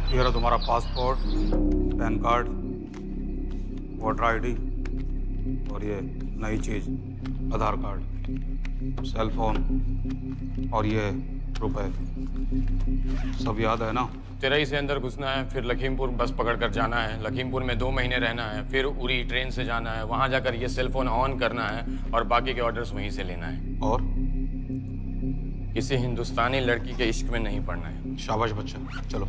ये रहा तुम्हारा passport, pan card, voter ID और ये नई चीज आधार कार्ड, सेल फोन और ये रुपए। सब याद है ना? तिरई से अंदर घुसना है, फिर लखीमपुर बस पकड़कर जाना है, लखीमपुर में 2 महीने रहना है, फिर उरी ट्रेन से जाना है, वहां जाकर ये सेल फोन ऑन करना है और बाकी के ऑर्डर्स वहीं से लेना है। और किसी हिंदुस्तानी लड़की के इश्क में नहीं पड़ना है। शाबाश बच्चा, चलो।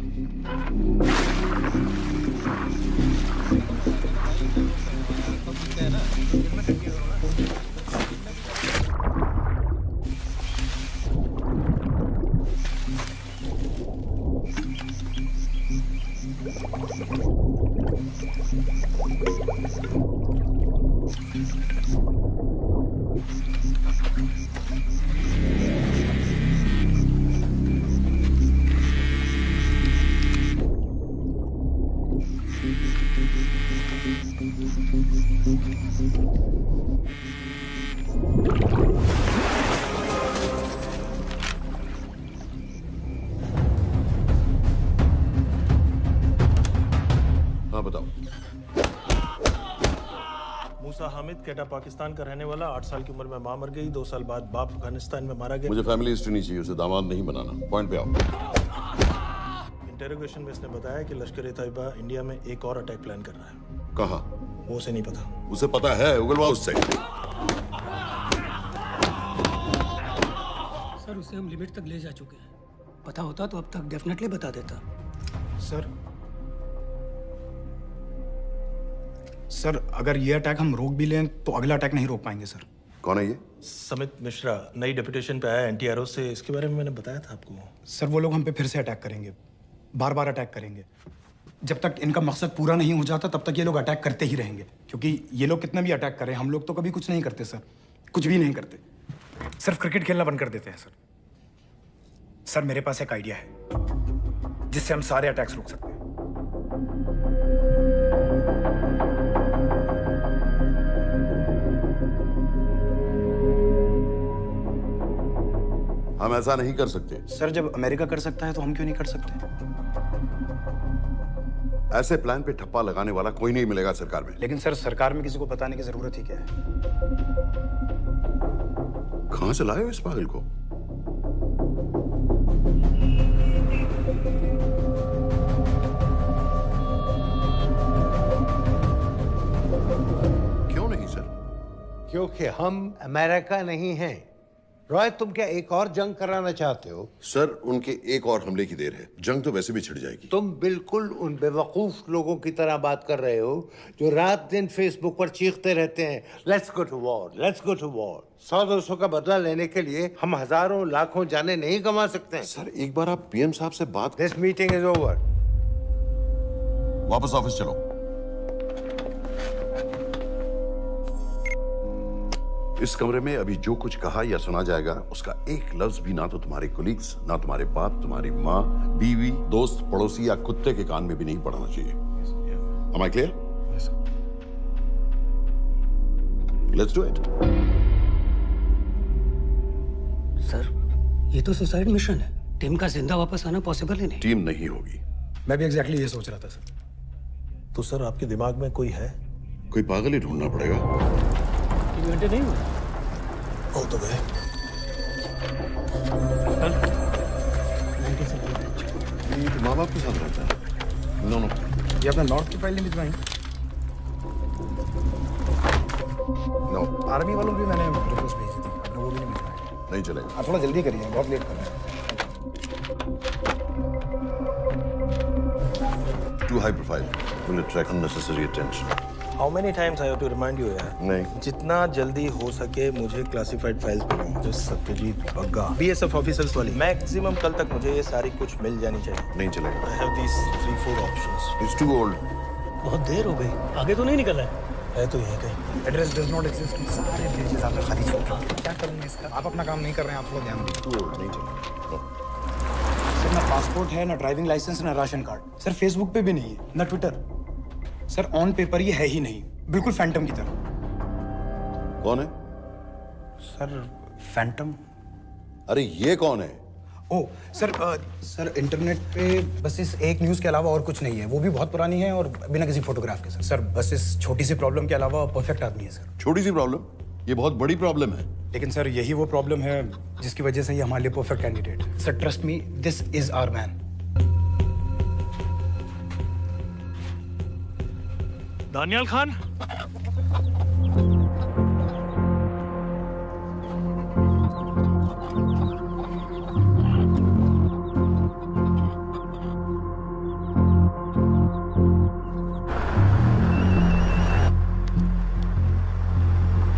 कैटा पाकिस्तान का रहने वाला, 8 साल की उम्र में मां मर गई, 2 साल बाद बाप अफगानिस्तान में मारा गया। मुझे फैमिली हिस्ट्री नहीं चाहिए, उसे दामाद नहीं बनाना। पॉइंट पे आओ। इंटेरोगेशन में इसने बताया कि लश्कर ए तैयबा इंडिया में एक और अटैक प्लान कर रहा है। कहाँ? वो उसे नहीं पता। उसे पता है, उगलवा उससे। सर उसे हम लिमिट तक ले जा चुके हैं। पता होता तो अब तक डेफिनेटली बता देता। सर अगर ये अटैक हम रोक भी लें तो अगला अटैक नहीं रोक पाएंगे सर। कौन है ये? समित मिश्रा, नई डेपुटेशन पे आया एंटी एरो से। इसके बारे में मैंने बताया था आपको। सर वो लोग हम पे फिर से अटैक करेंगे, बार बार अटैक करेंगे। जब तक इनका मकसद पूरा नहीं हो जाता तब तक ये लोग अटैक करते ही रहेंगे, क्योंकि ये लोग कितना भी अटैक करें हम लोग तो कभी कुछ नहीं करते सर, कुछ भी नहीं करते। सिर्फ क्रिकेट खेलना बंद कर देते हैं सर। सर मेरे पास एक आइडिया है जिससे हम सारे अटैक्स रोक सकते हैं। हम ऐसा नहीं कर सकते। सर जब अमेरिका कर सकता है तो हम क्यों नहीं कर सकते? ऐसे प्लान पे ठप्पा लगाने वाला कोई नहीं मिलेगा सरकार में। लेकिन सर सरकार में किसी को बताने की जरूरत ही क्या है? कहां से लाए हो इस पागल को? क्यों नहीं सर? क्योंकि हम अमेरिका नहीं हैं। रॉय, तुम क्या एक और जंग कराना चाहते हो? सर उनके एक और हमले की देर है, जंग तो वैसे भी छिड़ जाएगी। तुम बिल्कुल उन बेवकूफ लोगों की तरह बात कर रहे हो जो रात दिन फेसबुक पर चीखते रहते हैं, let's go to war, let's go to war. 100-200 का बदला लेने के लिए हम हजारों लाखों जाने नहीं कमा सकते। सर एक बार आप पीएम साहब से बात। This meeting is over. वापस ऑफिस चलो। इस कमरे में अभी जो कुछ कहा या सुना जाएगा उसका एक लफ्ज भी ना तो तुम्हारे कोलीग्स, ना तुम्हारे बाप, तुम्हारी माँ, बीवी, दोस्त, पड़ोसी या कुत्ते के कान में भी नहीं पड़ना चाहिए। Am I clear? Yes, sir. Let's do it. Sir ये तो सुसाइड मिशन है। टीम का जिंदा वापस आना पॉसिबल ही नहीं। टीम नहीं होगी। मैं भी एग्जैक्टली ये सोच रहा था सर। तो सर आपके दिमाग में कोई है? कोई पागल ही ढूंढना पड़ेगा। 3 घंटे नहीं हुए। हो तो गए। ये माँ बाप के साथ रहता है। नो नो, ये अपना नॉर्थ की फाइल नहीं भिजवाई? नो। आर्मी वालों की मैंने रिक्वेस्ट भेजी थी, आपने वो भी नहीं भिजवाई। नहीं चलेगा। आप थोड़ा जल्दी करिए, बहुत लेट कर रहे हैं। Too high profile. Will attract unnecessary attention. How many times I have to remind you यार? नहीं। जितना जल्दी हो सके मुझे क्लासिफाइड फाइल्स बनाओ। जो सत्यजीत बग्गा, BSF ऑफिसर्स वाली। मैक्सिमम कल तक मुझे ये सारी कुछ मिल जानी चाहिए। नहीं चलेगा। I have these 3-4 options. It's too old. बहुत देर हो गई, आगे तो नहीं निकला है तो यहीं कहीं। Address does not exist. सारे पेजेस आपने खाली छोड़ दिए। क्या करूंगा इसका? आप अपना काम नहीं कर रहे हैं, आप थोड़ा ध्यान दीजिए। Too old, नहीं चलेगा। सर ना पासपोर्ट है, ना ड्राइविंग लाइसेंस, ना राशन कार्ड। सर फेसबुक पे भी नहीं है, ना ट्विटर। सर ऑन पेपर ये है ही नहीं, बिल्कुल फैंटम की तरह। कौन है? Sir Phantom? अरे ये कौन है? ओ सर इंटरनेट पे बस इस एक न्यूज़ के अलावा और कुछ नहीं है, वो भी बहुत पुरानी है और बिना किसी फोटोग्राफ के। सर बस इस छोटी सी प्रॉब्लम के अलावा परफेक्ट आदमी है सर। छोटी सी प्रॉब्लम, ये बहुत बड़ी प्रॉब्लम है। लेकिन सर यही वो प्रॉब्लम है जिसकी वजह से ये हमारे लिए परफेक्ट कैंडिडेट है। Sir trust me, this is our man. Daniyal Khan,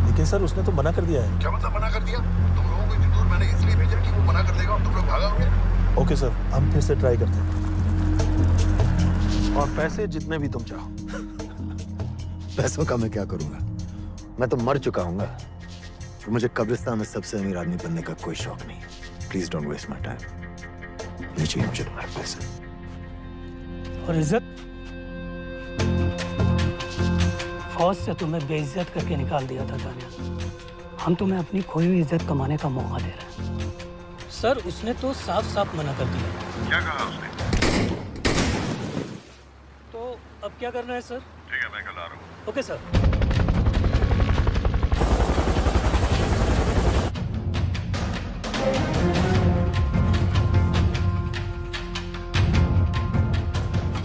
लेकिन सर उसने तो मना कर दिया है। क्या मतलब मना कर दिया? तुम लोगों को इतनी दूर मैंने इसलिए भेजा कि वो मना कर देगा और तुम लोग भागोगे। ओके सर, हम फिर से ट्राई करते हैं। और पैसे जितने भी तुम चाहो। पैसों का मैं क्या करूंगा? मैं तो मर चुका हूँ। तो मुझे कब्रिस्तान में सबसे अमीर आदमी बनने का कोई शौक नहीं। Please don't waste my time. नहीं चाहिए मुझे तुम्हारे पैसे। और इज्जत? फौज से तुम्हें बेइज्जत करके निकाल दिया था दानियाल। हम तुम्हें अपनी खोई हुई इज्जत कमाने का मौका दे रहे हैं। सर उसने तो साफ साफ मना कर दिया। क्या कहा उसने? तो अब क्या करना है सर? ठीक है, मैं कल आ रहा हूँ। Okay sir.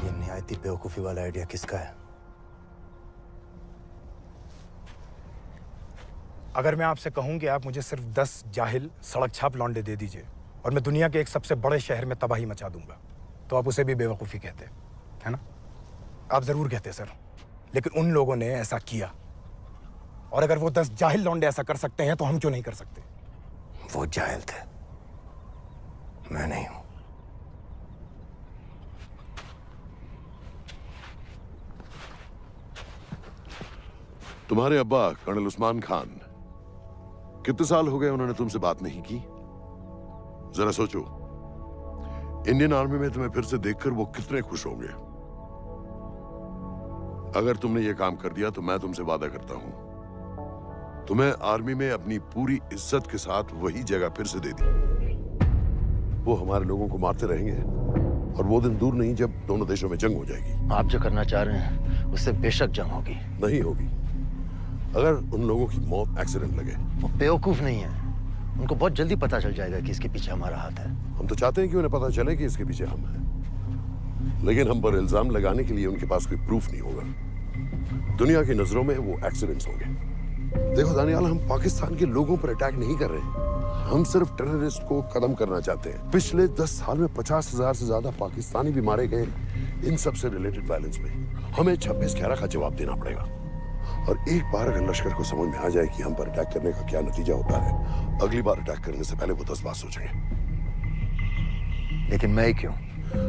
ये निहायती बेवकूफी वाला आइडिया किसका है? अगर मैं आपसे कहूं कि आप मुझे सिर्फ 10 जाहिल सड़क छाप लौंडे दे दीजिए और मैं दुनिया के एक सबसे बड़े शहर में तबाही मचा दूंगा, तो आप उसे भी बेवकूफ़ी कहते, है ना? आप ज़रूर कहते सर, लेकिन उन लोगों ने ऐसा किया। और अगर वो 10 जाहिल लौंडे ऐसा कर सकते हैं तो हम क्यों नहीं कर सकते? वो जाहिल थे, मैं नहीं हूं। तुम्हारे अब्बा कर्नल उस्मान खान, कितने साल हो गए उन्होंने तुमसे बात नहीं की? जरा सोचो, इंडियन आर्मी में तुम्हें फिर से देखकर वो कितने खुश होंगे। अगर तुमने ये काम कर दिया तो मैं तुमसे वादा करता हूं, तुम्हें आर्मी में अपनी पूरी इज्जत के साथ वही जगह फिर से दे दी। वो हमारे लोगों को मारते रहेंगे और वो दिन दूर नहीं जब दोनों देशों में जंग हो जाएगी। आप जो करना चाह रहे हैं उससे बेशक जंग होगी। नहीं होगी अगर उन लोगों की मौत एक्सीडेंट लगे। वो बेवकूफ नहीं है, उनको बहुत जल्दी पता चल जाएगा कि इसके पीछे हमारा हाथ है। हम तो चाहते हैं कि उन्हें पता चले कि इसके पीछे हम हैं, लेकिन हम पर इल्जाम लगाने के लिए उनके पास कोई प्रूफ नहीं होगा। दुनिया की नजरों में वो एक्सीडेंट्स होंगे। देखो दानियाल, हम पाकिस्तान के लोगों पर अटैक नहीं कर रहे, हम सिर्फ टेररिस्ट को खत्म करना चाहते हैं। पिछले 10 साल में 50,000 से ज्यादा पाकिस्तानी भी मारे गए इन सब से रिलेटेड वायलेंस में। हमें 26/11 का जवाब देना पड़ेगा। और एक बार अगर लश्कर को समझ में आ जाए कि हम पर अटैक करने का क्या नतीजा होता है, अगली बार अटैक करने से पहले वो 10 बार सोचेंगे। लेकिन मैं क्यों?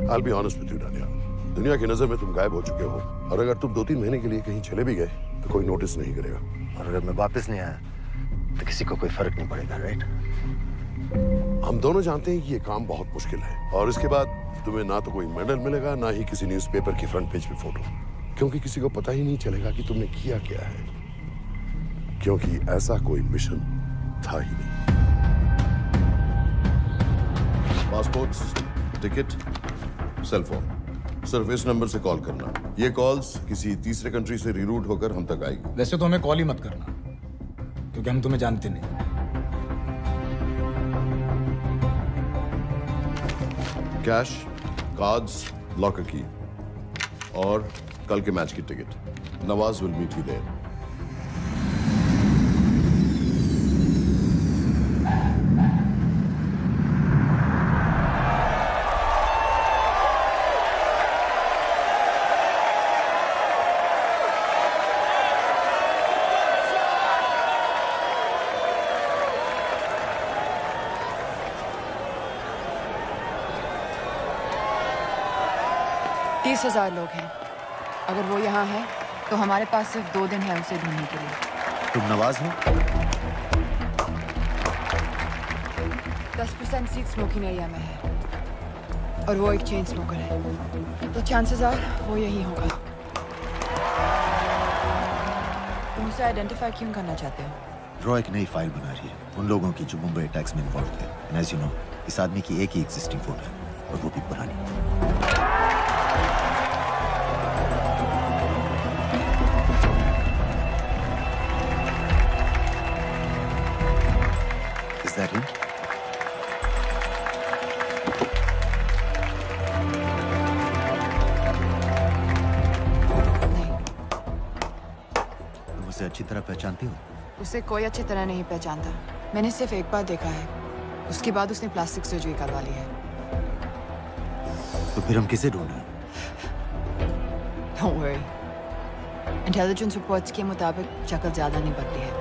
I'll be honest with you, Daniyal, दुनिया की नजर में तुम गायब हो चुके हो, और अगर तुम 2-3 महीने के लिए कहीं चले भी गए तो कोई नोटिस नहीं करेगा। और अगर मैं वापस नहीं आया तो किसी को कोई फर्क नहीं पड़ेगा, राइट? हम दोनों जानते हैं कि ये काम बहुत मुश्किल है, और इसके बाद तुम्हें ना तो कोई मेडल मिलेगा, ना ही किसी न्यूज़पेपर की फ्रंट पेज पे फोटो, क्योंकि किसी को पता ही नहीं चलेगा कि तुमने किया क्या है, क्योंकि ऐसा कोई मिशन था ही नहीं। पासपोर्ट्स, टिकट, सेल फोन, सिर्फ इस नंबर से कॉल करना। ये कॉल्स किसी तीसरे कंट्री से रीरूट होकर हम तक आएगी। वैसे तो हमें कॉल ही मत करना, क्योंकि हम तुम्हें जानते नहीं। कैश, कार्ड्स, लॉकर की और कल के मैच की ticket. Nawaz will meet you there. तीस 30,000 लोग हैं। अगर वो यहाँ है तो हमारे पास सिर्फ 2 दिन है उसे ढूंढने के लिए। तुम नवाज हो? 10% सीट स्मोकिंग एरिया में है और वो एक चेन स्मोकर है, तो चांसेस आर वो यही होगा। तुम उसे आइडेंटिफाई क्यों करना चाहते हो? रॉय एक नई फाइल बना रही है उन लोगों की जो मुंबई अटैक्स में इन्वॉल्व थे। एंड एज यू नो, इस आदमी की एक ही एग्जिस्टिंग फोन है और वो भी पुरानी। Is that him? उसे अच्छी तरह पहचानती हो? उसे कोई अच्छी तरह नहीं पहचानता। मैंने सिर्फ एक बार देखा है, उसके बाद उसने प्लास्टिक सर्जरी करवा ली है। तो फिर हम किसे ढूंढें? Don't worry. इंटेलिजेंस रिपोर्ट्स के मुताबिक शक्ल ज्यादा नहीं बदली है।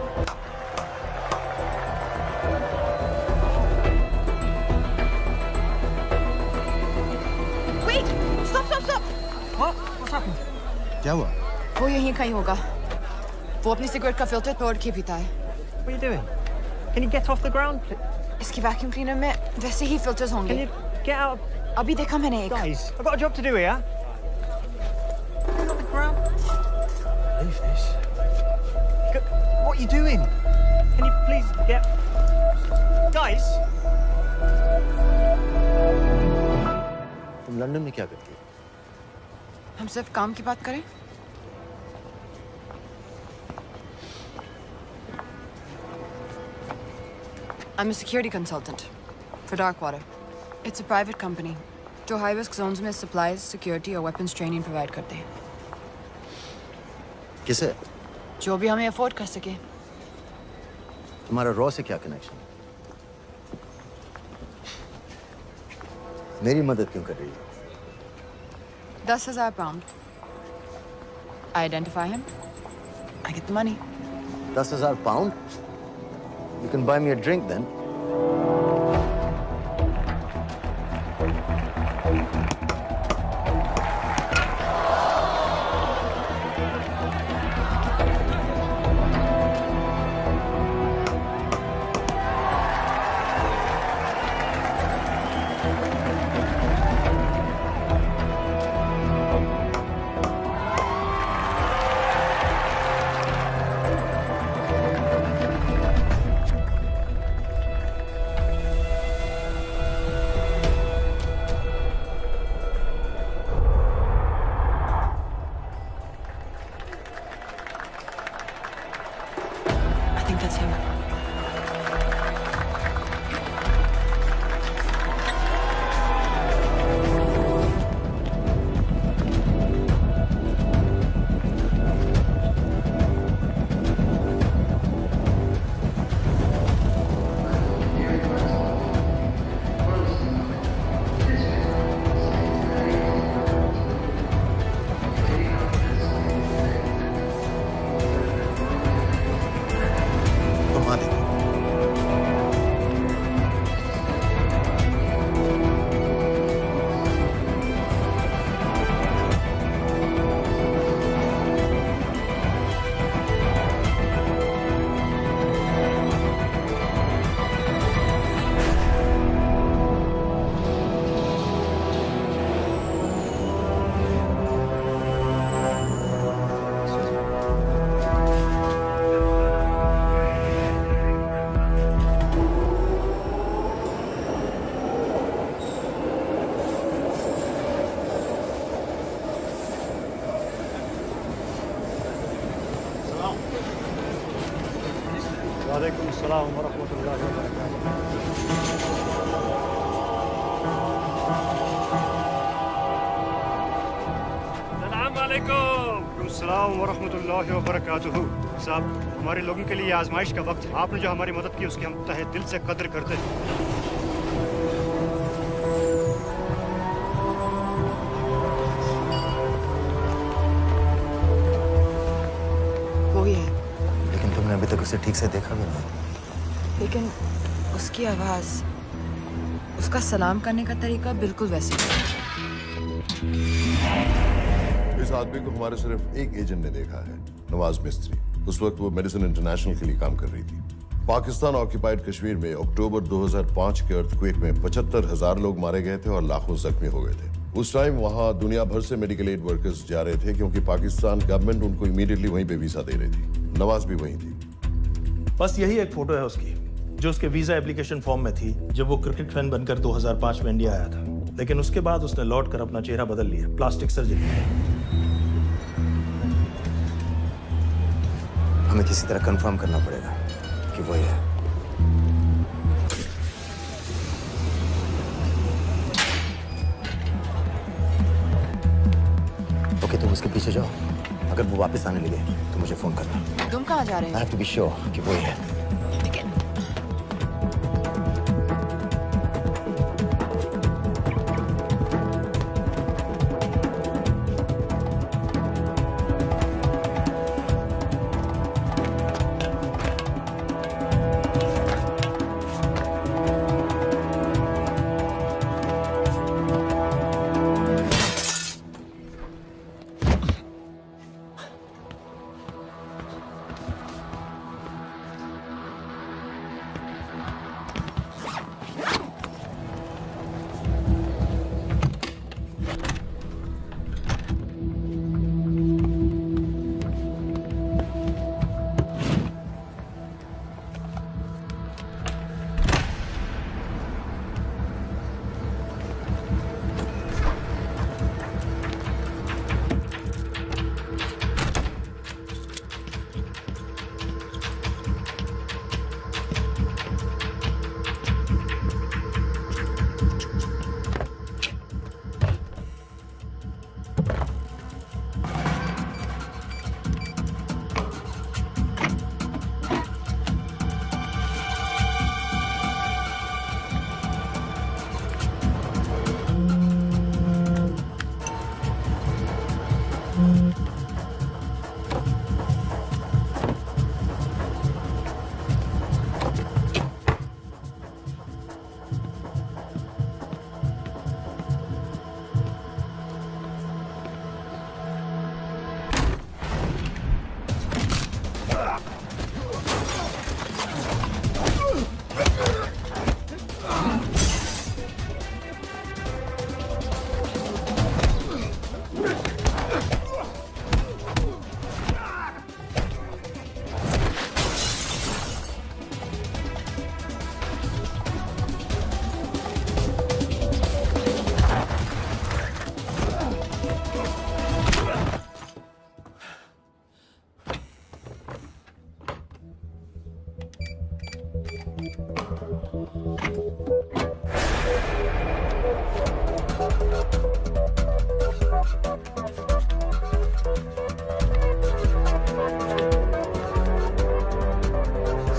Wait! Stop! Stop! Stop! What's happened? क्या हुआ? वो यहीं कहीं होगा। वो अपनी सिगरेट का फिल्टर तोड़ के पीता है। What are you doing? Can you get off the ground? इसकी वैक्यूम क्लीनर में वैसे ही फिल्टर्स होंगे। Can you get out? अभी देखा मैंने एक। Guys, I've got a job to do here. Get off the ground. Leave this. What are you doing? Can you please get... Guys? तुम London में क्या करती हो? हम सिर्फ काम की बात करें? I'm a security consultant for Darkwater. It's a private company जो high risk zones में supplies, security और weapons training provide करते हैं। किसे? जो भी हमें afford कर सके। तुम्हारा रॉ से क्या कनेक्शन? मेरी मदद क्यों कर रही हो? 10,000 pound. I identify him. I get the money. 10,000 pound? You can buy me a drink then. वालेकुम अस्सलाम वरहमतुल्लाहि वबरकातुहू। अस्सलाम वालेकुम अस्सलाम वरहमतुल्लाहि वबरकातुहू। साहब, हमारे लोगों के लिए आजमाइश का वक्त है। आपने जो हमारी मदद की उसकी हम तहे दिल से कद्र करते हैं। अभी तक उसे ठीक से देखा भी नहीं। लेकिन उसकी आवाज, उसका सलाम करने का तरीका बिल्कुल वैसे ही। इस आदमी को हमारे सिर्फ एक एजेंट ने देखा है, नवाज मिस्त्री। उस वक्त वो मेडिसिन इंटरनेशनल के लिए काम कर रही थी। पाकिस्तान ऑक्यूपाइड कश्मीर में अक्टूबर 2005 के अर्थक्वेक में 75,000 लोग मारे गए थे और लाखों जख्मी हो गए थे। उस टाइम वहां दुनिया भर से मेडिकल एड वर्कर्स जा रहे थे क्योंकि पाकिस्तान गवर्नमेंट उनको इमीडिएटली वहीं पे वीजा दे रही थी। नवाज भी वहीं थी। बस यही एक फोटो है उसकी जो उसके वीजा एप्लीकेशन फॉर्म में थी जब वो क्रिकेट फैन बनकर 2005 में इंडिया आया था। लेकिन उसके बाद उसने लौट कर अपना चेहरा बदल लिया, प्लास्टिक सर्जरी। हमें किसी तरह कंफर्म करना पड़ेगा कि वो है। ओके, तुम उसके पीछे जाओ। अगर वो वापस आने लगे तो मुझे फोन करना। तुम कहाँ जा रहे हो? I have to be sure कि वो ही है।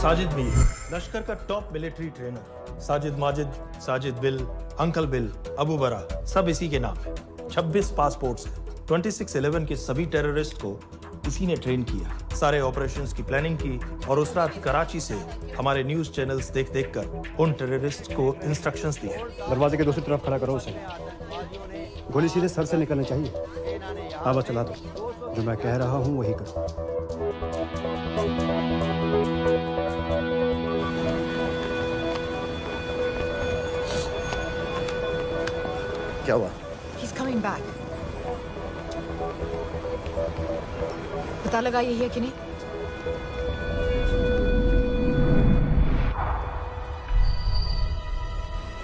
साजिद मीर, लश्कर का top military trainer. Sajid Majid, Sajid bill, uncle bill, Abu बरा, सब इसी के नाम है। 26 पासपोर्ट्स हैं। 26/11 के सभी टेररिस्ट को इसी ने ट्रेन किया। सारे ऑपरेशंस की प्लानिंग की और उस रात कराची से हमारे न्यूज चैनल्स देख कर उन टेररिस्ट को इंस्ट्रक्शंस दिए। दरवाजे के दूसरी तरफ खड़ा करो उसे। गोली सीधे सर से निकलनी चाहिए। हाँ, बस चला दो। जो मैं कह रहा हूँ वही कर। क्या हुआ? He's coming back. पता लगा यही है कि नहीं?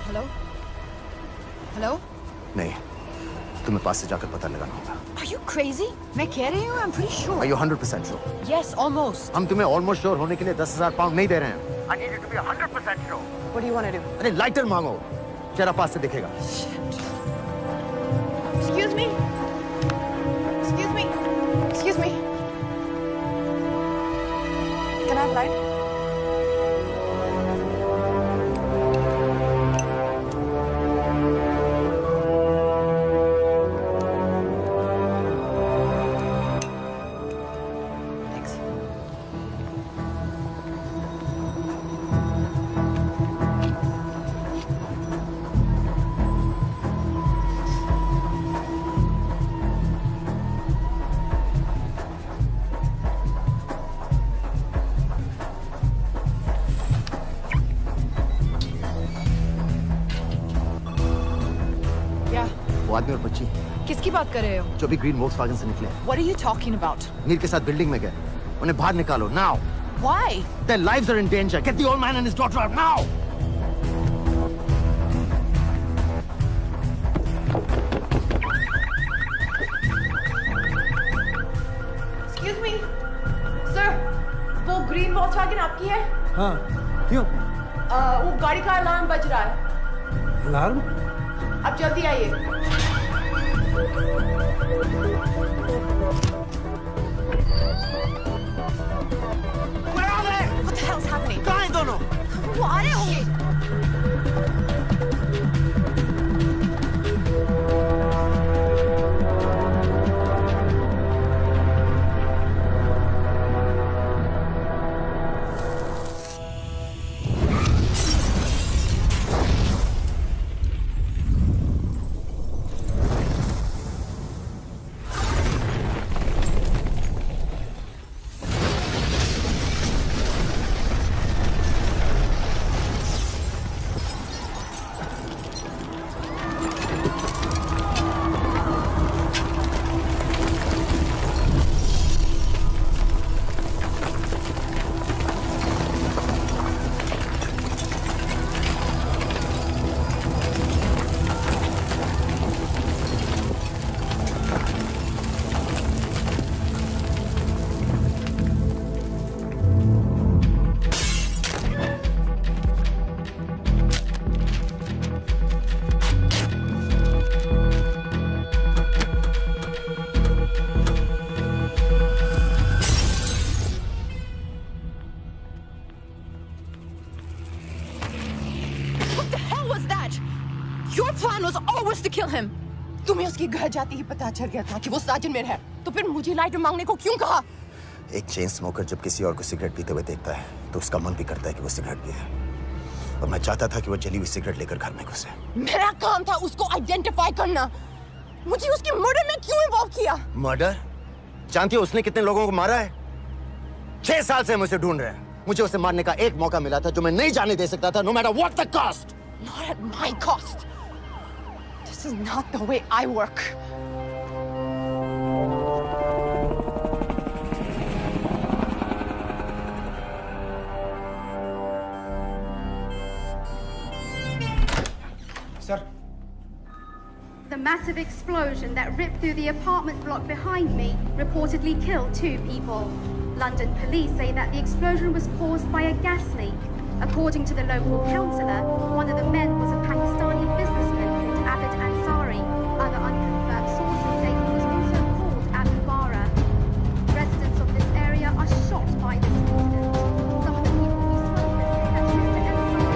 हेलो? हेलो? नहीं, तुम्हें पास से जाकर पता लगाना होगा। Are you crazy? मैं कह रही हूँ, I'm pretty sure. Are you 100% sure? Yes, almost. हम तुम्हें almost sure होने के लिए 10,000 पाउंड नहीं दे रहे हैं। I need you to be 100% sure. What do you want to do? अरे लाइटर मांगो, चेहरा पास से दिखेगा। Excuse me. Excuse me. Excuse me. Can I have light? Thanks. वो आदमी और बच्ची किसकी बात कर रहे हो? जो भी ग्रीन वोक्सवैगन से निकले। What are you talking about? Mir के साथ बिल्डिंग में गए। उन्हें बाहर निकालो, now. Why? Their lives are in danger. Get the old man and his daughter out now! Excuse me, sir. वो ग्रीन वॉक्सवैगन आपकी है? हाँ, क्यों? वो गाड़ी का अलार्म बज रहा है। अलार्म? आप जल्दी आइए। Where are they? What the hell's happening? कहाँ हैं दोनों? वो आ रहे होंगे। तुम्हें उसके घर जाते ही पता चल गया था कि वो साजन में है, तो फिर मुझे लाइटर मांगने को क्यों कहा? एक चेन स्मोकर जब किसी और को सिगरेट पीते हुए देखता है तो उसका मन भी करता है कि वो सिगरेट पिए, और मैं चाहता था कि वो जली हुई सिगरेट लेकर घर में घुसे। मेरा काम था उसको आइडेंटिफाई करना। मुझे उसके मर्डर में क्यों इन्वॉल्व किया? मर्डर? जानती हो उसने कितने लोगों को मारा है? 6 साल से हम उसे ढूंढ रहे हैं। मुझे उसे मारने का एक मौका मिला था जो मैं नहीं जाने दे सकता था, no matter what the cost. Not at my cost. This is not the way I work. Sir. The massive explosion that ripped through the apartment block behind me reportedly killed 2 people. London police say that the explosion was caused by a gas leak. According to the local councillor, one of the men was a Pakistani businessman called Abid Ansari. Other unconfirmed sources say he was also called Abu Bara. Residents of this area are shocked by this incident. Some of the people we spoke with say that Mr. Ansari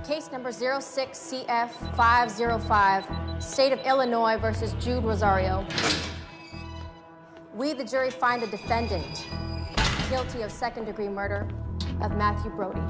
Case number 06CF505, State of Illinois versus Jude Rosario. We, the jury, find the defendant guilty of second-degree murder of Matthew Brody.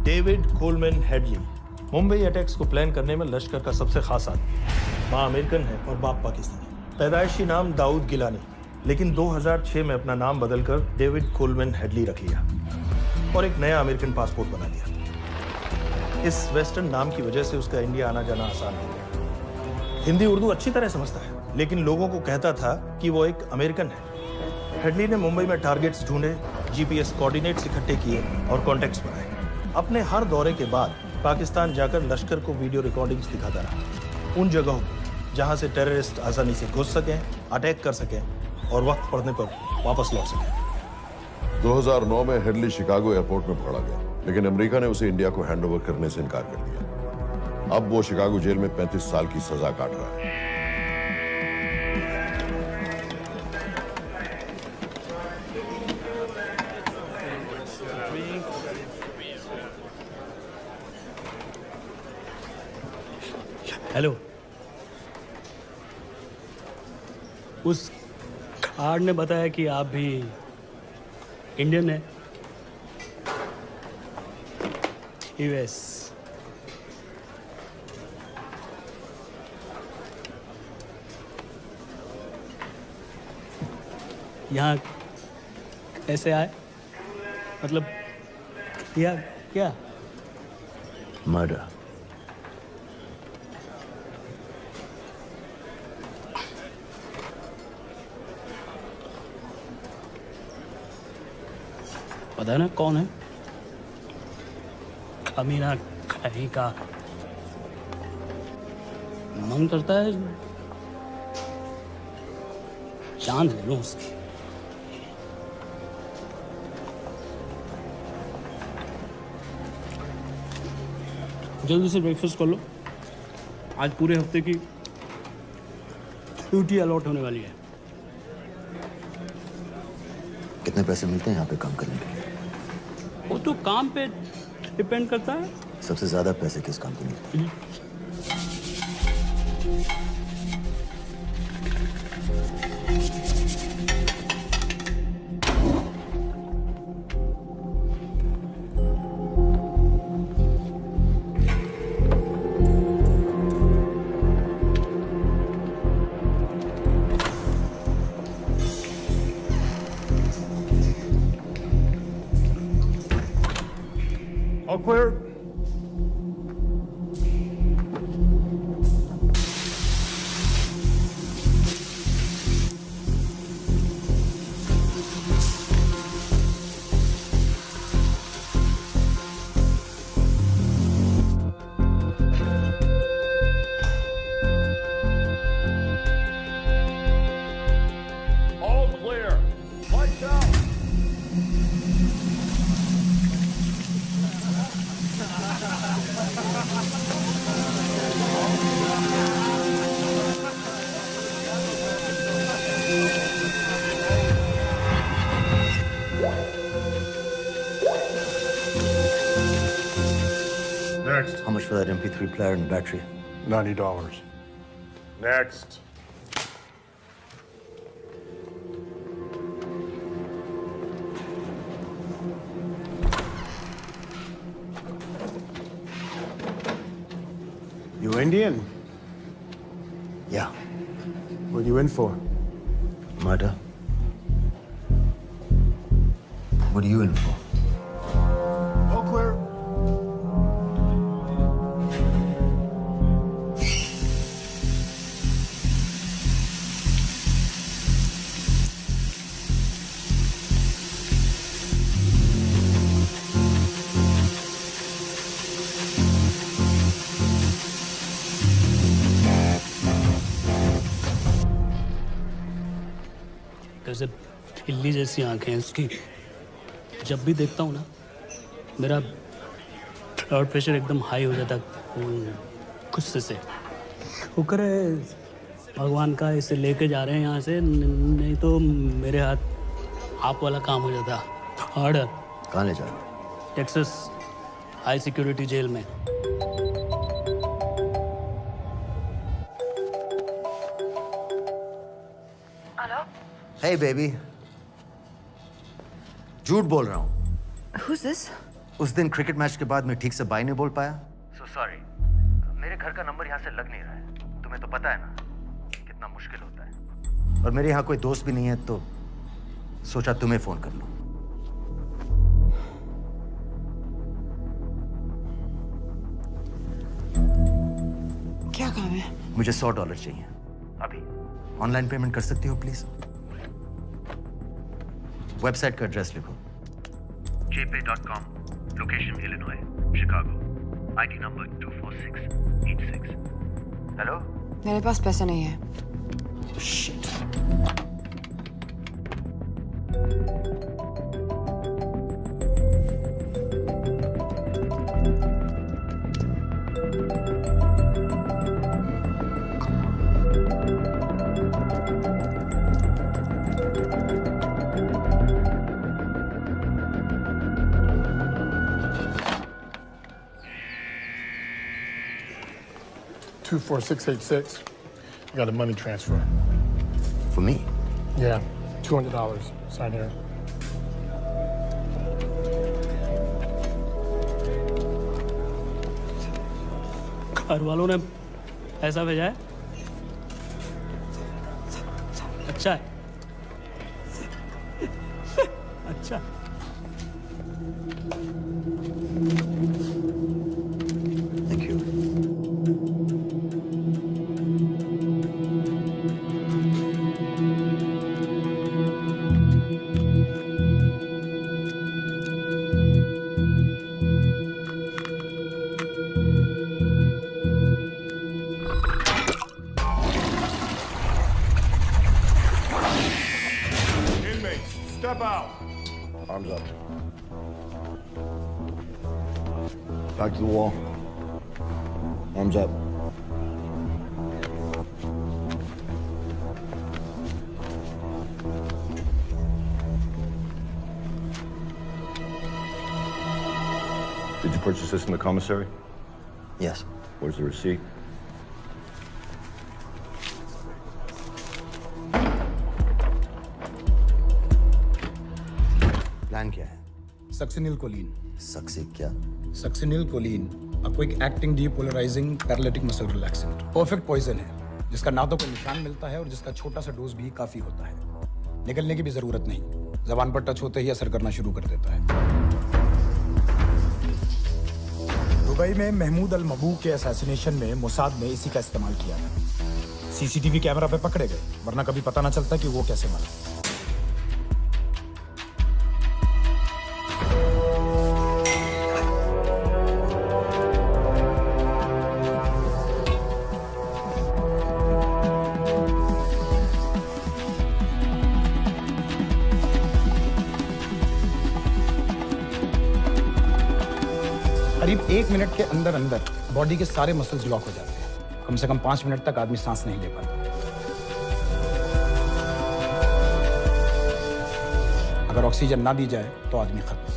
David Coleman Headley Mumbai attacks को plan करने में लश्कर का सबसे खास आदमी। माँ American है और बाप पाकिस्तानी। पैदाइशी नाम दाऊद गिलानी, लेकिन 2006 में अपना नाम बदलकर डेविड कोलमैन हेडली रख लिया और एक नया अमेरिकन पासपोर्ट बना लिया। इस वेस्टर्न नाम की वजह से उसका इंडिया आना जाना आसान हो गया। हिंदी उर्दू अच्छी तरह समझता है, लेकिन लोगों को कहता था कि वो एक अमेरिकन है। हेडली ने मुंबई में टारगेट्स ढूंढे, जीपीएस कोऑर्डिनेट्स इकट्ठे किए और कॉन्टेक्ट्स बनाए। अपने हर दौरे के बाद पाकिस्तान जाकर लश्कर को वीडियो रिकॉर्डिंग्स दिखाता रहा, उन जगहों पर जहां से टेररिस्ट आसानी से घुस सकें, अटैक कर सकें और वक्त पड़ने पर वापस लौट सकें। 2009 में हेडली शिकागो एयरपोर्ट में पकड़ा गया, लेकिन अमेरिका ने उसे इंडिया को हैंडओवर करने से इनकार कर दिया। अब वो शिकागो जेल में 35 साल की सजा काट रहा है। हेलो, उस कार्ड ने बताया कि आप भी इंडियन है। यूएस। यहाँ कैसे आए? मतलब किया क्या? मर्डर। पता ना कौन है? कमीना कहीं का। मन करता है जान ले लो उसकी। जल्दी से ब्रेकफास्ट कर लो, आज पूरे हफ्ते की ड्यूटी अलॉट होने वाली है। कितने पैसे मिलते हैं यहाँ पे काम करने के लिए? वो तो काम पे डिपेंड करता है। सबसे ज्यादा पैसे किस काम के मिलते हैं? All clear. All clear. Lights out. Next. How much for that MP3 player and battery? $90. Next. You Indian? Yeah. What are you in for? Murder. What are you in for? All clear. कैसे हिल्ली जैसी आंखें हैं उसकी। जब भी देखता हूँ ना, मेरा ब्लड प्रेशर एकदम हाई हो जाता गुस्से से। शुक्र है भगवान का इसे लेके जा रहे हैं यहाँ से, नहीं तो मेरे हाथ आप वाला काम हो जाता। ऑर्डर। कहाँ ले जा रहे हो? टेक्सास हाई सिक्योरिटी जेल में। Hey baby. झूठ बोल रहा हूँ। Who's this? उस दिन क्रिकेट मैच के बाद मैं ठीक से बाय नहीं बोल पाया। So sorry. मेरे घर का नंबर यहाँ से लग नहीं रहा है। तुम्हें तो पता है ना कितना मुश्किल होता है। और मेरे यहाँ कोई दोस्त भी नहीं है, तो सोचा तुम्हें फोन कर लूं। क्या काम है? मुझे $100 चाहिए अभी। ऑनलाइन पेमेंट कर सकती हो प्लीज? वेबसाइट का एड्रेस लिखो। jpay.com, location Illinois, Chicago, ID number 24686. Hello? मेरे पास पैसे नहीं है। Shit. 24686. I got a money transfer. For me? Yeah, $200. Sign here. घर वालों ने पैसा भेजा है? अच्छा है। अच्छा। Thank you. Step out. Arms up. Back to the wall. Arms up. Did you purchase this in the commissary? Yes. Where's the receipt? Plan क्या है? Succinylcholine. सक्सी क्या? Succinylcholine, a quick acting depolarizing paralytic muscle relaxant। Perfect poison है, जिसका ना तो कोई निशान मिलता है और जिसका छोटा सा डोज भी काफी होता है। निकलने की भी जरूरत नहीं, जबान पर टच होते ही असर करना शुरू कर देता है। दुबई में महमूद अल मबूक के असैसिनेशन में मोसाद ने इसी का इस्तेमाल किया था। सीसीटीवी कैमरा पे पकड़े गए, वरना कभी पता ना चलता कि वो कैसे मरा। करीब 1 मिनट के अंदर अंदर बॉडी के सारे मसल्स लॉक हो जाते हैं। कम से कम 5 मिनट तक आदमी सांस नहीं ले पाता। अगर ऑक्सीजन ना दी जाए तो आदमी खत्म।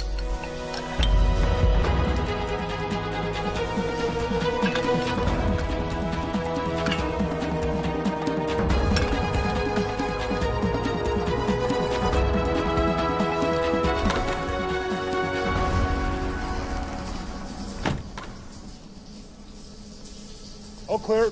All clear.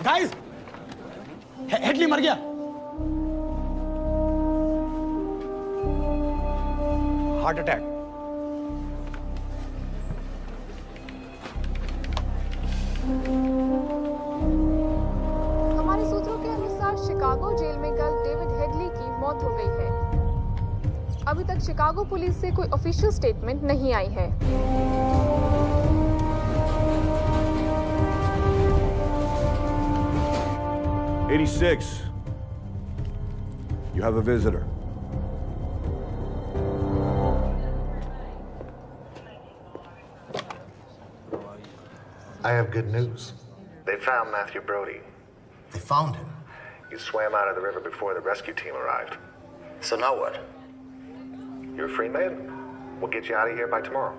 गाइस, हेडली मर गया। Heart attack. हमारे सूत्रों के अनुसार शिकागो जेल में कल डेविड हेडली की मौत हो गई है। अभी तक शिकागो पुलिस से कोई ऑफिशियल स्टेटमेंट नहीं आई है। 86. You have a visitor. I have good news. They found Matthew Brody. They found him? He swam out of the river before the rescue team arrived. So now what? You're a free man. We'll get you out of here by tomorrow.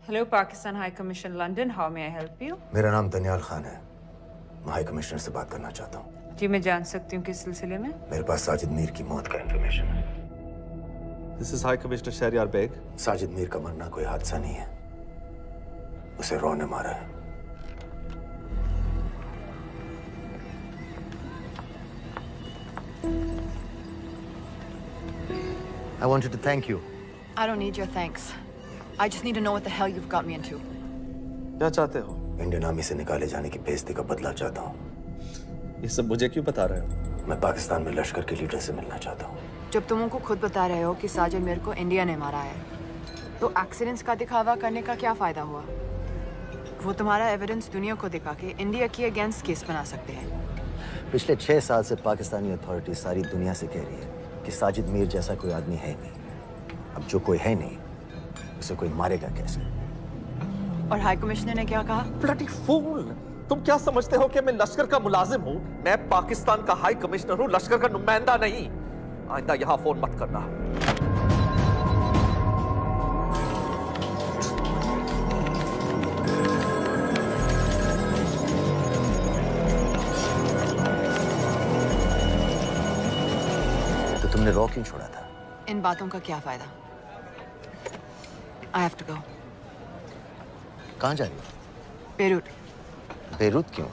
Hello, Pakistan High Commission, London. How may I help you? मेरा नाम दनियाल खान है। मैं high commissioner से बात करना चाहता हूँ। जी मैं जान सकती हूँ किस सिलसिले में? मेरे पास साजिद मीर की मौत का इंफॉर्मेशन है। This is High Commissioner Shahryar Beg. Sajid Mir का मरना कोई हादसा नहीं है। उसे रॉ ने मारा है। I wanted to thank you. I don't need your thanks. I just need to know what the hell you've got me into. क्या चाहते हो? इंडियन आर्मी से निकाले जाने की बेइज्जती का बदला चाहता हूँ। ये सब मुझे क्यों बता रहे हो? मैं पाकिस्तान में लश्कर के लीडर से मिलना चाहता हूँ। जब तुम उनको खुद बता रहे हो कि साजिद मीर को इंडिया ने मारा है, तो एक्सीडेंट्स का दिखावा करने का क्या फायदा हुआ? वो तुम्हारा एविडेंस दुनिया को दिखा के इंडिया के अगेंस्ट केस बना सकते हैं। पिछले 6 साल से पाकिस्तानी अथॉरिटी सारी दुनिया से कह रही है कि साजिद मीर जैसा कोई आदमी है नहीं। अब जो कोई है नहीं, उसे कोई मारेगा कैसे? और हाई कमिश्नर ने क्या कहा? Bloody fool! तुम क्या समझते हो कि मैं लश्कर का मुलाजिम हूँ? मैं पाकिस्तान का हाई कमिश्नर हूँ, लश्कर का नुमाइंदा नहीं। आइंदा यहाँ फोन मत करना। तो तुमने रॉ क्यों छोड़ा था? इन बातों का क्या फायदा? I have to go. कहाँ जा रही हो? बेरूट। बेरूत क्यों?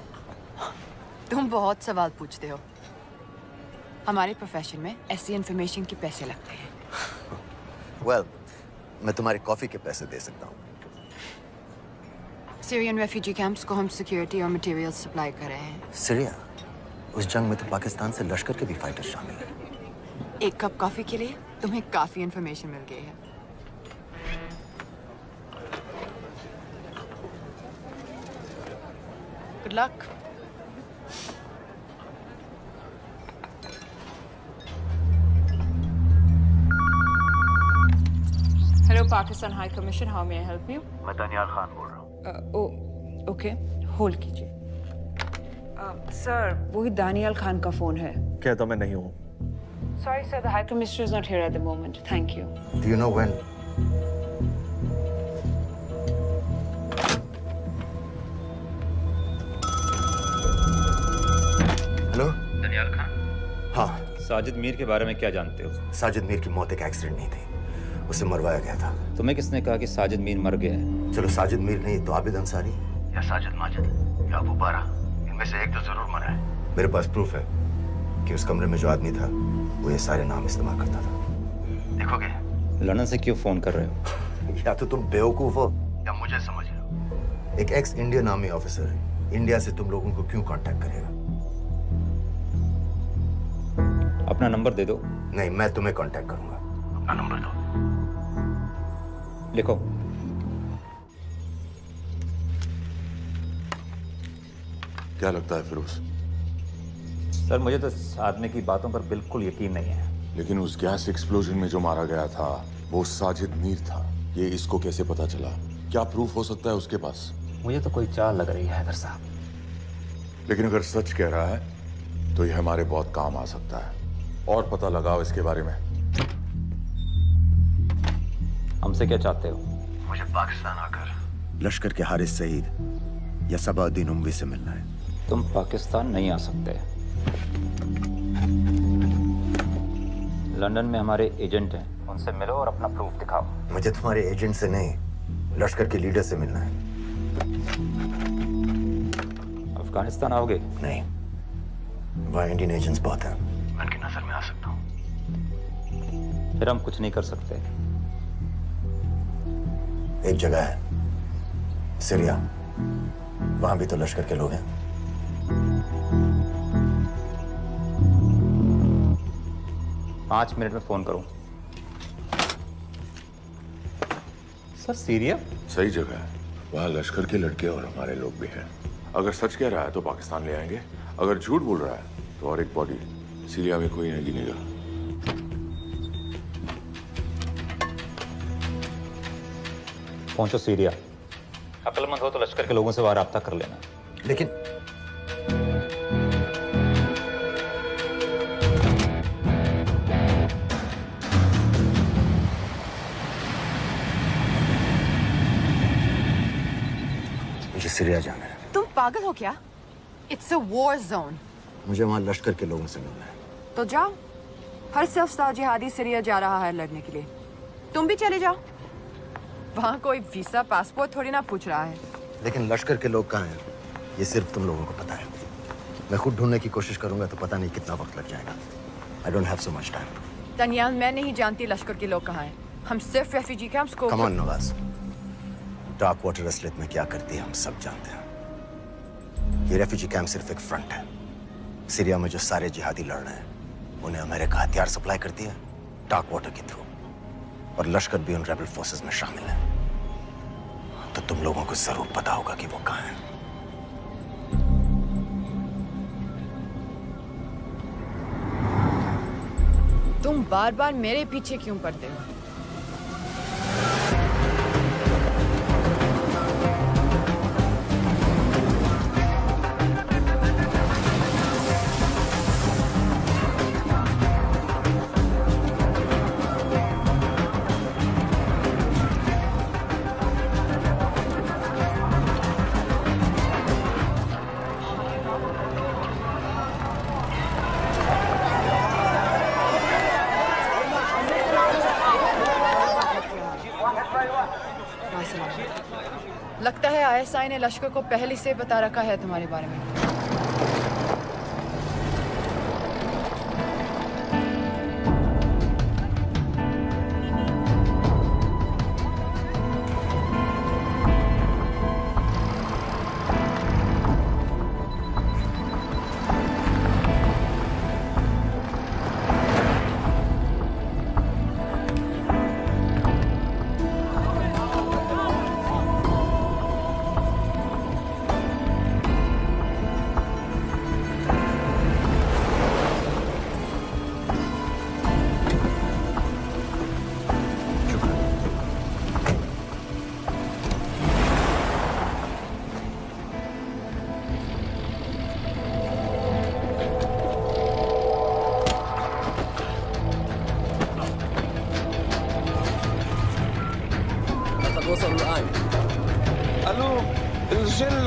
तुम बहुत सवाल पूछते हो। हमारे प्रोफेशन में ऐसी इंफॉर्मेशन के पैसे लगते हैं। Well, मैं तुम्हारी कॉफी के पैसे दे सकता हूँ। सीरियन रेफ्यूजी कैंप्स को हम सिक्योरिटी और मटेरियल्स सप्लाई कर रहे हैं। सीरिया? उस जंग में तो पाकिस्तान से लश्कर के भी फाइटर शामिल हैं। एक कप कॉफी के लिए तुम्हें काफी इंफॉर्मेशन मिल गई है। Good luck. Hello, Pakistan High Commission. How may I help you? मैं दनियाल खान बोल रहा हूँ। ओके, होल्ड कीजिए। सर, वही दानियाल खान का फोन है। कहता मैं नहीं हूँ। Sorry, sir. The High Commissioner is not here at the moment. Thank you. Do you know when? Hello? Daniyal Khan. हाँ। साजिद मीर के बारे में क्या जानते हो? साजिद मीर की मौत एक एक्सीडेंट नहीं थी। उसे मरवाया गया था। तुम्हें किसने कहा कि साजिद मीर मर गया है? चलो साजिद मीर नहीं तो आबिद अंसारी या साजिद माजिद या अबू बारा, इनमें से एक तो जरूर मरा है। मेरे पास प्रूफ है कि उस कमरे में जो आदमी था वो ये सारे नाम इस्तेमाल करता था। देखोगे? लंदन से क्यों फोन कर रहे हो? या तो तुम बेवकूफ हो या मुझे समझ रहे हो। एक x Indian army officer India से तुम लोगों को क्यों कांटेक्ट करेगा? अपना नंबर दे दो। नहीं, मैं तुम्हें कांटेक्ट करूंगा। अपना नंबर दो। लिखो। क्या लगता है फिरोज? सर मुझे तो इस आदमी की बातों पर बिल्कुल यकीन नहीं है। लेकिन उस गैस एक्सप्लोजन में जो मारा गया था वो साजिद मीर था। ये इसको कैसे पता चला? क्या प्रूफ हो सकता है उसके पास? मुझे तो कोई चाल लग रही है हैदर साहब। लेकिन अगर सच कह रहा है तो ये हमारे बहुत काम आ सकता है। और पता लगाओ इसके बारे में। हमसे क्या चाहते हो? मुझे पाकिस्तान आकर लश्कर के हारिस सईद या सबाउद्दीन उमवी से मिलना है। तुम पाकिस्तान नहीं आ सकते। लंदन में हमारे एजेंट हैं, उनसे मिलो और अपना प्रूफ दिखाओ। मुझे तुम्हारे एजेंट से नहीं, लश्कर के लीडर से मिलना है। अफगानिस्तान आओगे? नहीं, वहाँ इंडियन एजेंट्स बहुत हैं। मैं उनकी नजर में आ सकता हूँ। फिर हम कुछ नहीं कर सकते। एक जगह है, सीरिया, वहां भी तो लश्कर के लोग हैं। पाँच मिनट में फोन करूं। Sir Syria? सही जगह है। वहाँ लश्कर के लड़के और हमारे लोग भी हैं। अगर सच कह रहा है तो पाकिस्तान ले आएंगे, अगर झूठ बोल रहा है तो और एक बॉडी सीरिया में कोई नहीं गिनेगा। पहुंचो सीरिया। अक्लमंद हो तो लश्कर के लोगों से वहां राब्ता कर लेना। लेकिन सीरिया जाना है। तुम पागल हो क्या? It's a war zone. मुझे वहां लश्कर के लोगों से मिलना है। तो जाओ। हर सफ्तार जिहादी सीरिया जा रहा है लड़ने के लिए। तुम भी चले जाओ। वहां कोई वीसा पासपोर्ट थोड़ी ना पूछ रहा है। लेकिन लश्कर के लोग कहाँ हैं? ये सिर्फ तुम लोगों को पता है। मैं खुद ढूंढने की कोशिश करूंगा तो पता नहीं कितना वक्त लग जाएगा। I don't have so much time. Daniyal, मैं नहीं जानती लश्कर के लोग कहाँ हैं। हम सिर्फ रेफ्यूजी कैंप्स को। Come on, Nawaz. Dark water असलियत में क्या करती है हम सब जानते हैं। ये रेफ्यूजी कैंप सिर्फ एक फ्रंट है। सीरिया में जो सारे जिहादी लड़ रहे हैं उन्हें अमेरिका हथियार सप्लाई करती है डार्क वाटर के थ्रू, और लश्कर भी उन रेबल फोर्सेस में शामिल है। तो तुम लोगों को जरूर पता होगा कि वो कहाँ है। तुम बार बार मेरे पीछे क्यों पड़ते हो? लगता है आईएसआई ने लश्कर को पहले से बता रखा है तुम्हारे बारे में।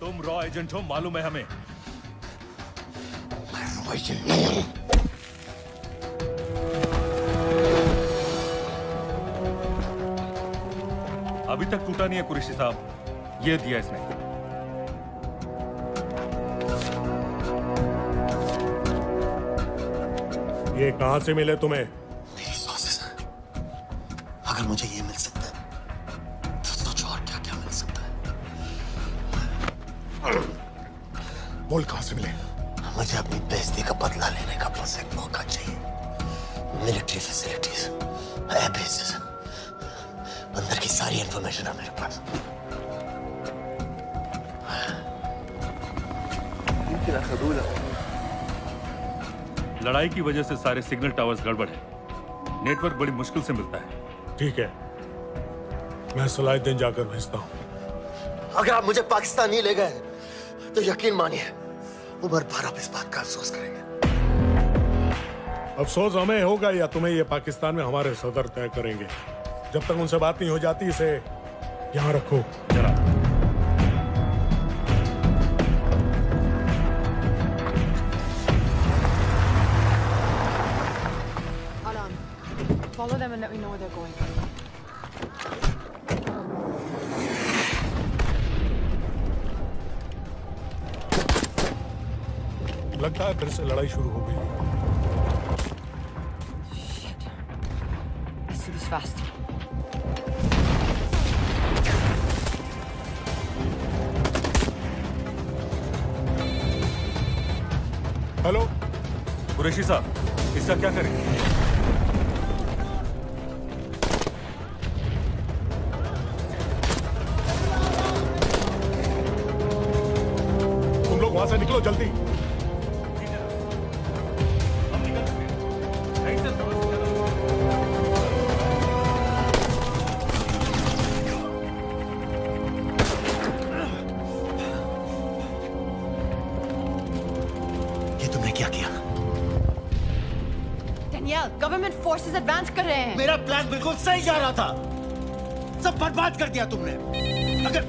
तुम रॉ एजेंट हो, मालूम है हमें। मैं रॉ एजेंट नहीं हूं। अभी तक टूटा नहीं है कुरैशी साहब। ये दिया इसने। ये कहां से मिले तुम्हें? मेरी सॉसेस। अगर मुझे ये मिल सकता है तो सोचो और क्या क्या मिल सकता है। बोल कहां से मिले? मुझे अपनी बेइज्जती का बदला लेने का बस एक मौका चाहिए। मिलिट्री फैसिलिटीज, एयरबेसेस, अंदर की सारी इंफॉर्मेशन है मेरे पास। लड़ाई की वजह से सारे सिग्नल टावर्स गड़बड़ है। नेटवर्क बड़ी मुश्किल से मिलता है। ठीक है, मैं सलाहुद्दीन जाकर भेजता हूं। अगर आप मुझे पाकिस्तान नहीं ले गए तो यकीन मानिए उमर भर आप इस बात का अफसोस करेंगे। अफसोस हमें होगा या तुम्हें ये पाकिस्तान में हमारे सदर तय करेंगे। जब तक उनसे बात नहीं हो जाती इसे यहाँ रखो। जरा Follow them and let me know where they're going. लगता है फिर से लड़ाई शुरू हो गई। Shit. Let's do this fast. Hello Qureshi साहब, इसका क्या करें? वहां से निकलो जल्दी। क्या किया? डेनियल, गवर्नमेंट फोर्सेस एडवांस कर रहे हैं। मेरा प्लान बिल्कुल सही जा रहा था, सब बर्बाद कर दिया तुमने। अगर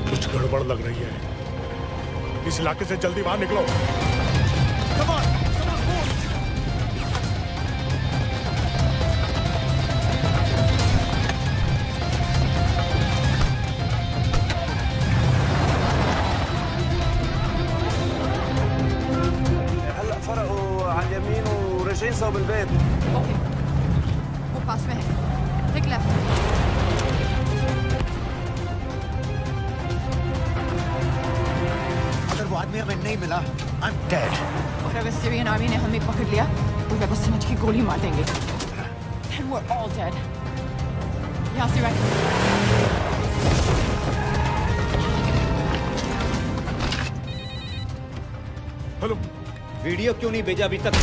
कुछ गड़बड़ लग रही है, इस इलाके से जल्दी बाहर निकलो। ओके, वो पास में है। Take left. अगर वो आदमी हमें नहीं मिला, I'm dead. और अगर सीरियन आर्मी ने हमें पकड़ लिया तो वे बस समझ के गोली मार देंगे। Then we're all dead. यहाँ से right. हेलो, वीडियो क्यों नहीं भेजा अभी तक?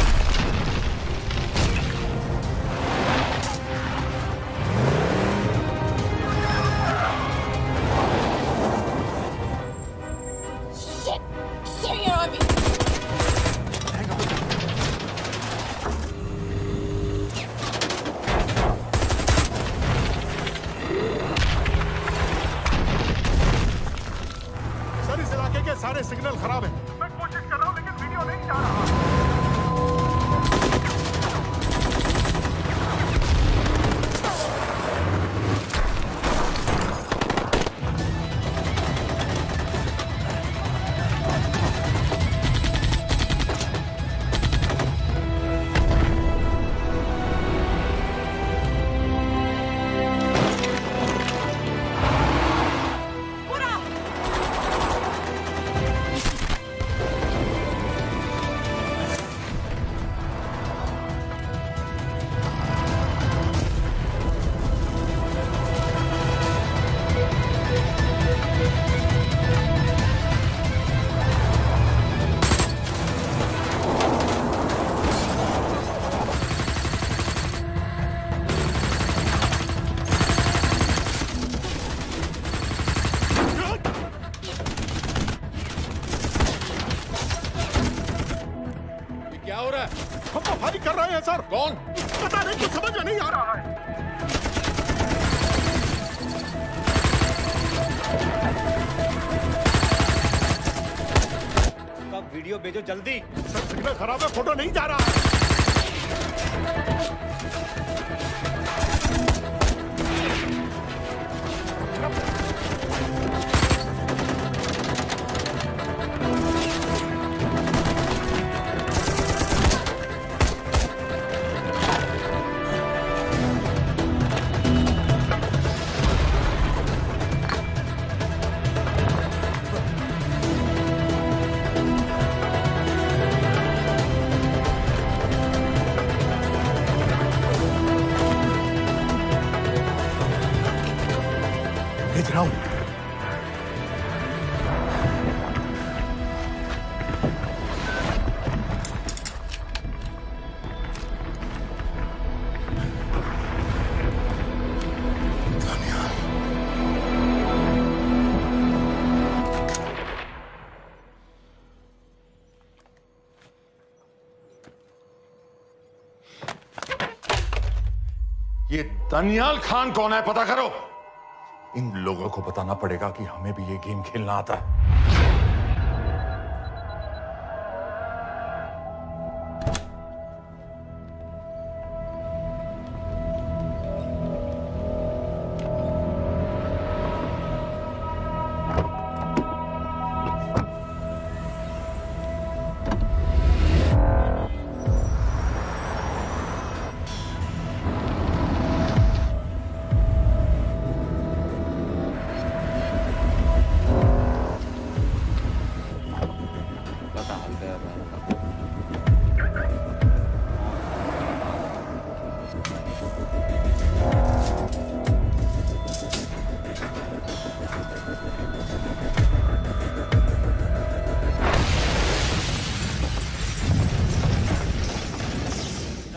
सर, इस इलाके के सारे सिग्नल खराब हैं। मैं कोशिश कर रहा हूं लेकिन वीडियो नहीं जा रहा। हम तो फायरिंग कर रहे हैं सर। कौन? पता नहीं, कुछ समझ में नहीं आ रहा है। उसका वीडियो भेजो जल्दी। सर, सिग्नल खराब है, फोटो नहीं जा रहा है। भेज रहा हूं। ये दानियाल खान कौन है, पता करो। इन लोगों को बताना पड़ेगा कि हमें भी ये गेम खेलना आता है।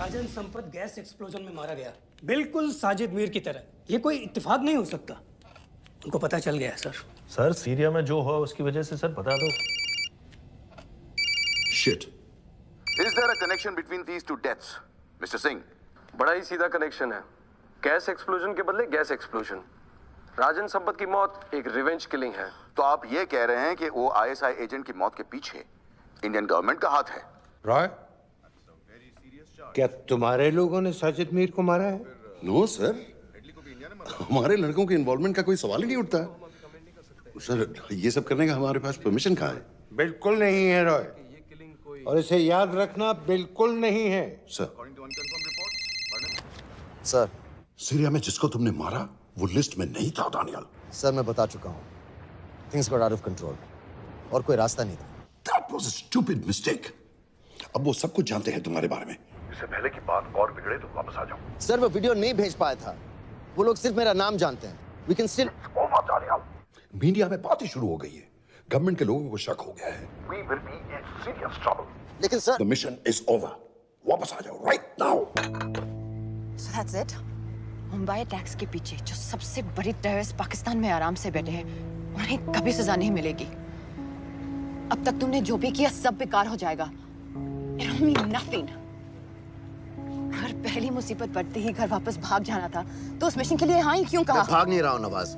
राजन संपत गैस एक्सप्लोजन में मारा गया, बिल्कुल साजिद मीर की तरह। ये कोई इत्तेफाक नहीं हो सकता। उनको पता चल गया है सर। सर सीरिया में जो हुआ उसकी वजह से सर बता दो। Shit. Is there a connection between these two deaths, Mr. Singh? बड़ा ही सीधा कनेक्शन है। गैस एक्सप्लोजन के बदले गैस एक्सप्लोजन। राजन संपत की मौत एक रिवेंज किलिंग है। तो आप ये कह रहे हैं कि वो आईएसआई एजेंट की मौत के पीछे इंडियन गवर्नमेंट का हाथ है? रॉय, क्या तुम्हारे लोगों ने साजिद मीर को मारा है? नो सर, हमारे लड़कों के इन्वॉल्वमेंट का कोई सवाल ही नहीं उठता। सर, ये सब करने का हमारे पास परमिशन कहाँ है? बिल्कुल नहीं है रॉय, और इसे याद रखना, बिल्कुल नहीं है। सर, सीरिया में जिसको तुमने मारा वो लिस्ट में नहीं था दानियाल। सर मैं बता चुका हूँ, things got out of control और कोई रास्ता नहीं था। That was a stupid mistake. अब वो सब कुछ जानते हैं तुम्हारे बारे में। इससे पहले की बात और बिगड़े तो वापस आ जाओ। सर वो वीडियो नहीं भेज पाया था, वो लोग सिर्फ मेरा नाम जानते हैं। We can still... मीडिया में बात ही शुरू हो गई है, गवर्नमेंट के लोगों को शक हो गया है। We will be in serious trouble. लेकिन sir, The mission is over. वापस आ जाओ right now. So that's it? Mumbai attacks के पीछे जो सबसे बड़ी टेररिस्ट पाकिस्तान में आराम से बैठे हैं, उन्हें कभी सजा नहीं मिलेगी। अब तक तुमने जो भी किया सब बेकार हो जाएगा। It'll mean nothing. अगर पहली मुसीबत पड़ते ही घर वापस भाग जाना था, तो उस मिशन के लिए हाँ ही क्यों कहा? मैं भाग नहीं रहा हूँ नवाज,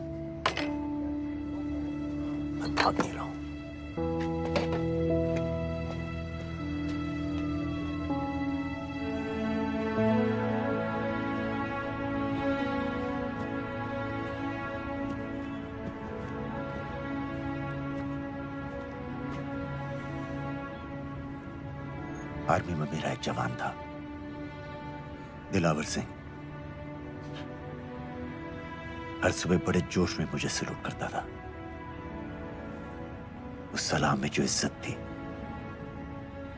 मैं भाग नहीं रहा हूँ। आर्मी में मेरा एक जवान था, दिलावर सिंह। हर सुबह बड़े जोश में मुझे सलूट करता था। उस सलाम में जो इज्जत थी,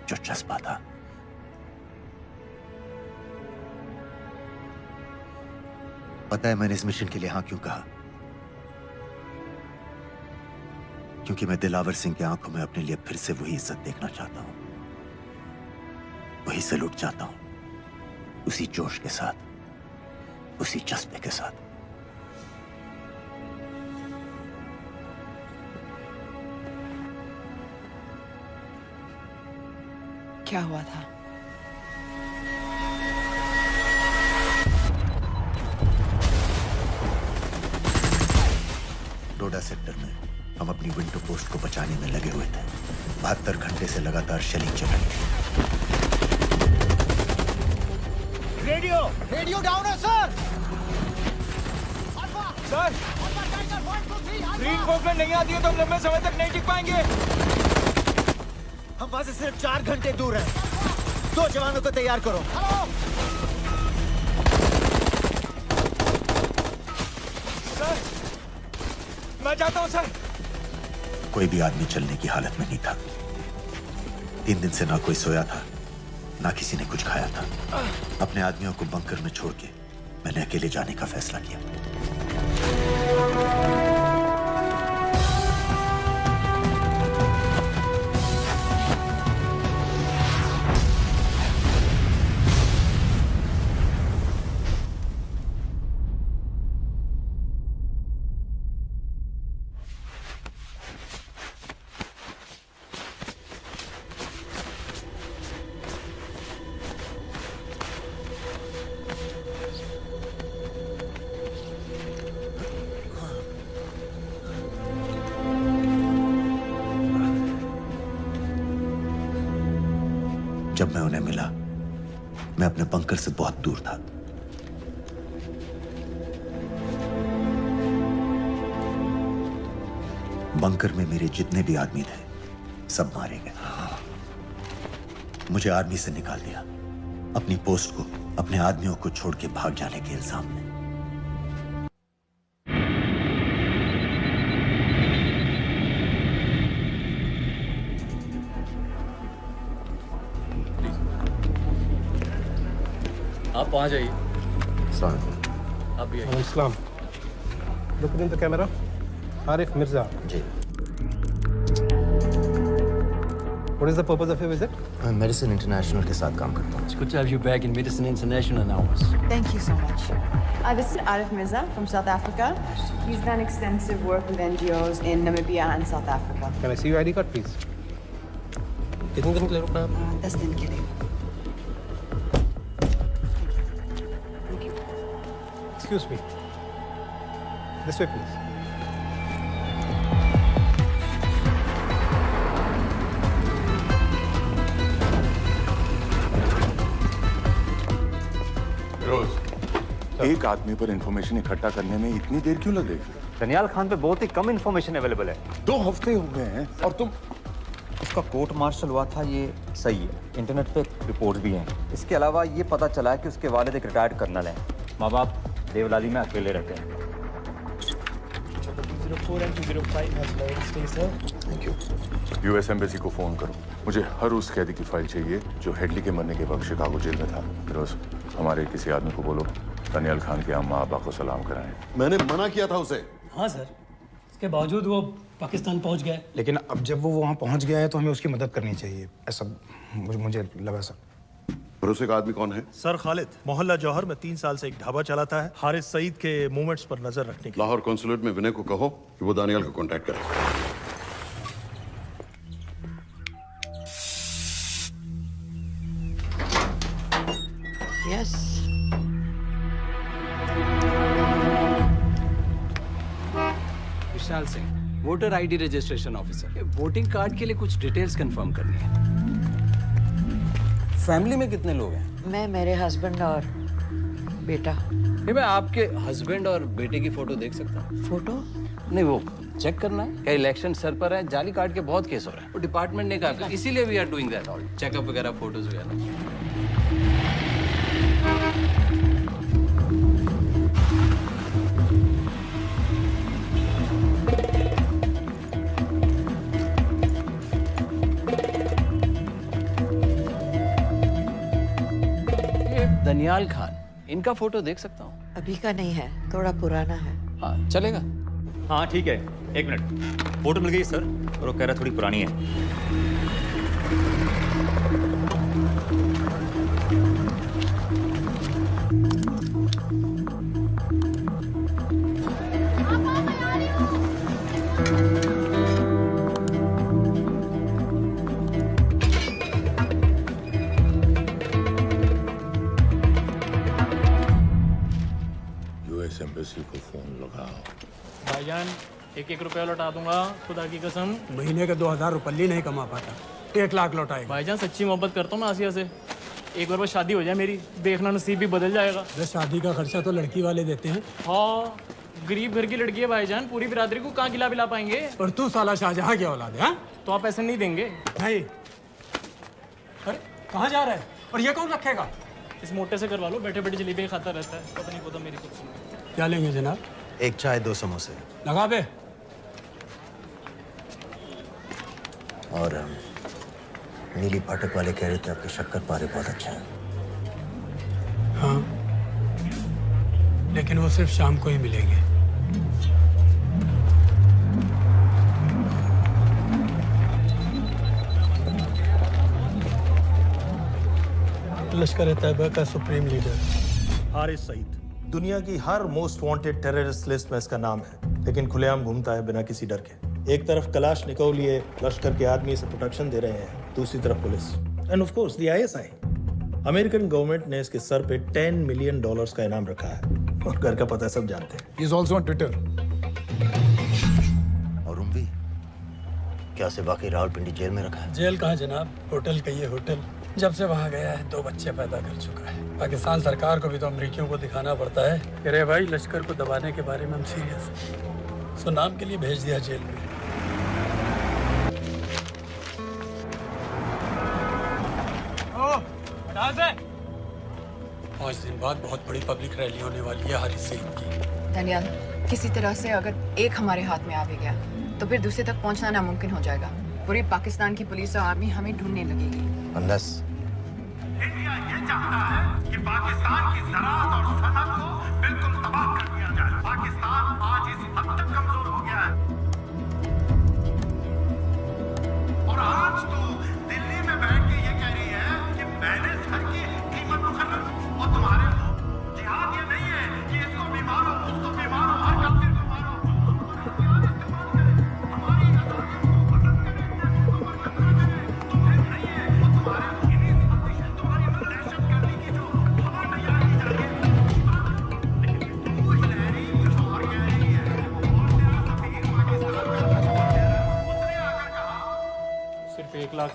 जो जज्बा था, पता है मैंने इस मिशन के लिए हाँ क्यों कहा? क्योंकि मैं दिलावर सिंह की आंखों में अपने लिए फिर से वही इज्जत देखना चाहता हूं, वही सलूट चाहता हूं, उसी जोश के साथ, उसी जज्बे के साथ। क्या हुआ था? डोडा सेक्टर में हम अपनी विंडो पोस्ट को बचाने में लगे हुए थे। 72 घंटे से लगातार शेलिंग चल रही थी। रेडियो डाउन है सर। सर, ग्रीन फोक में नहीं आती है तो हम लंबे समय तक नहीं टिक पाएंगे। हम वहां से सिर्फ 4 घंटे दूर हैं। 2 जवानों को तैयार करो। सर, मैं जाता हूं सर। कोई भी आदमी चलने की हालत में नहीं था। 3 दिन से ना कोई सोया था, ना किसी ने कुछ खाया था। अपने आदमियों को बंकर में छोड़ के मैंने अकेले जाने का फैसला किया। जब मैं उन्हें मिला, मैं अपने बंकर से बहुत दूर था। बंकर में मेरे जितने भी आदमी थे, सब मारे गए। मुझे आर्मी से निकाल दिया, अपनी पोस्ट को, अपने आदमियों को छोड़ के भाग जाने के इल्जाम में। आप वहां जाइए। आप भी आइए। Islam, look in the camera. Arif Mirza ji. What is the purpose of your visit? मैं मेडिसिन इंटरनेशनल के साथ काम करता हूँ. It's good to have you back in Medicine International now. Thank you so much. This is Arif Mirza from South Africa. He's done extensive work with NGOs in Namibia and South Africa. Can I see your ID card, please? कितने दिन के लिए रुकना है? 10 दिन के लिए. Excuse me. This way, please. एक आदमी पर इंफॉर्मेशन इकट्ठा करने में इतनी देर क्यों लग रही है? दनियाल खान पे बहुत ही कम इंफॉर्मेशन अवेलेबल है. 2 हफ्ते हो गए हैं और तुम. उसका कोर्ट मार्शल हुआ था, ये सही है. इंटरनेट पे रिपोर्ट भी हैं. इसके अलावा ये पता चला है कि उसके वालिद एक रिटायर्ड कर्नल हैं. माँ बाप देवलाली में अकेले रहते हैं. 204 and 205 has led. Stay, sir. Thank you. US embassy को फोन करो. मुझे हर उस कैदी की फाइल चाहिए जो हेडली के मरने के वक्त शिकागो जेल में था. फिरोज, हमारे किसी आदमी को बोलो दनियाल खान के अम्मा अब्बा को सलाम कराएं. मैंने मना किया था उसे. हाँ सर, इसके बावजूद वो पाकिस्तान पहुंच गया. लेकिन अब जब वो वहाँ पहुँच गया है तो हमें उसकी मदद करनी चाहिए. ऐसा मुझे लगा सर. भरोसे का आदमी कौन है? सर खालिद. मोहल्ला जौहर में 3 साल से एक ढाबा चलाता है. हारिस सईद के मूवमेंट्स पर नजर रखने के. लाहौर कॉन्सुलेट में विनय को कहो कि वो दानियाल को कांटेक्ट करे. Yes. Vishal Singh, voter ID registration officer. Voting card के लिए कुछ डिटेल्स कंफर्म करनी है. फैमिली में कितने लोग हैं? मैं, मेरे हस्बैंड और बेटा. नहीं, मैं आपके हस्बैंड और बेटे की फोटो देख सकता हूँ? फोटो? नहीं, वो चेक करना है. क्या इलेक्शन सर पर है? जाली कार्ड के बहुत केस हो रहे हैं. वो डिपार्टमेंट ने कहा, इसीलिए we are doing that all. Checkup वगैरह, फोटोज वगैरह. दनियाल खान, इनका फोटो देख सकता हूँ? अभी का नहीं है, थोड़ा पुराना है. हाँ, चलेगा. हाँ ठीक है. 1 मिनट. फोटो मिल गई सर, और वो कह रहा थोड़ी पुरानी है. एम्बेसी को फोन लगाओ. भाईजान 1-1 रुपया लौटा दूंगा, खुदा की कसम. महीने का 2000 रुपये नहीं कमा पाता. 1 लाख लौटाएगा. भाईजान सच्ची मोहब्बत करता हूँ मैं आसिया से. एक बार बस शादी हो जाए मेरी, देखना नसीब भी बदल जाएगा. शादी का खर्चा तो लड़की वाले देते हैं. हाँ, गरीब घर की लड़की है भाईजान, पूरी बिरादरी को कहाँ खिला पिला पाएंगे. और तू साला शाहजहां की औलाद है. तो आप ऐसे नहीं देंगे? नहीं. अरे कहाँ जा रहा है? और ये कौन रखेगा? इस मोटे से करवा लो, बैठे बैठे जलेबी खाता रहता है. पता नहीं पता मेरी कुछ. क्या लेंगे जनाब? 1 चाय 2 समोसे. लगा बे. और नीली फाटक वाले कह रहे थे आपके शक्कर पारे बहुत अच्छे हैं. हाँ, लेकिन वो सिर्फ शाम को ही मिलेंगे. लश्कर तैयबा का सुप्रीम लीडर हारिस सईद. दुनिया की हर मोस्ट वांटेड टेररिस्ट लिस्ट में इसका नाम है, लेकिन खुलेआम घूमता है बिना किसी डर के. एक तरफ कलाशनिकोव लिए लश्कर के आदमी इसे प्रोटेक्शन दे रहे हैं, दूसरी तरफ police end of course the ISI. American government ने इसके सर पे $10 मिलियन का इनाम रखा है, और घर का पता सब जानते हैं. He is also on Twitter. और उम्वी क्या से बाकी रावलपिंडी जेल में रखा है? जेल कहाँ जनाब, होटल का. ये होटल जब से वहाँ गया है 2 बच्चे पैदा कर चुका है. पाकिस्तान सरकार को भी तो अमरीकियों को दिखाना पड़ता है. अरे भाई, लश्कर को दबाने के बारे में हम सीरियस हैं. सो नाम के लिए भेज दिया जेल में. पाँच दिन बाद बहुत बड़ी पब्लिक रैली होने वाली है हारिस सईद की. दनियाल, किसी तरह से अगर एक हमारे हाथ में आ भी गया तो फिर दूसरे तक पहुंचना नामुमकिन हो जाएगा. पूरी पाकिस्तान की पुलिस और आर्मी हमें ढूंढने लगेगी. Unless इंडिया ये चाहता है कि पाकिस्तान की ज़राअत और सनअत को बिल्कुल तबाह कर दिया जाए. पाकिस्तान आज इस हद तक कमजोर हो गया है, और आज तो दिल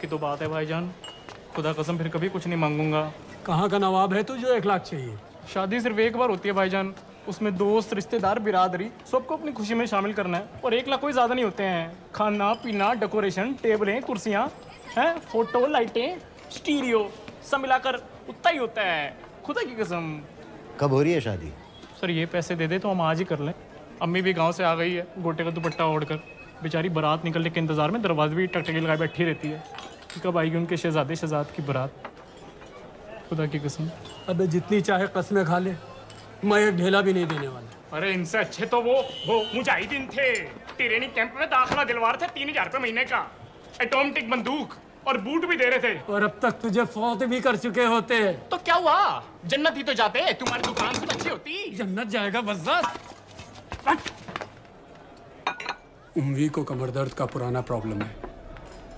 की तो बात है भाईजान, खुदा कसम फिर कभी कुछ नहीं मांगूंगा। कहाँ का नवाब है तू जो 1 लाख चाहिए? शादी सिर्फ एक बार होती है भाईजान, उसमें दोस्त रिश्तेदार बिरादरी सबको अपनी खुशी में शामिल करना है, और 1 लाख कोई ज़्यादा नहीं होते हैं। खाना पीना, डेकोरेशन, टेबलें, कुर्सियाँ हैं, फोटो, लाइटें, स्टीरियो सब मिलाकर उतना ही होता है, खुदा की कसम। कब हो रही है शादी? सर ये पैसे दे दे तो हम आज ही कर लें। अम्मी भी गांव से आ गई है गोटे का दुपट्टा ओढ़कर, बेचारी बारात निकलने के इंतजार में दरवाजे भी टकटकी लगाए बैठी रहती है कि कब आएगी उनके शहजाद की बारात, खुदा की कसम। अबे जितनी चाहे कस्में खा ले, मैं एक ढेला भी नहीं देने वाला। अरे इनसे अच्छे तो वो मुजाहिदीन थे, ट्रेनिंग कैंप में दाखिला दिलवा रहे थे 3000 रुपये महीने का, एटॉमिक बंदूक और बूट भी दे रहे थे। और अब तक तुझे फौत भी कर चुके होते। तो क्या हुआ, जन्नत ही तो जाते, तुम्हारी दुकान कुछ अच्छी होती। जन्नत जाएगा बस। उम्वी को कमर दर्द का पुराना प्रॉब्लम है,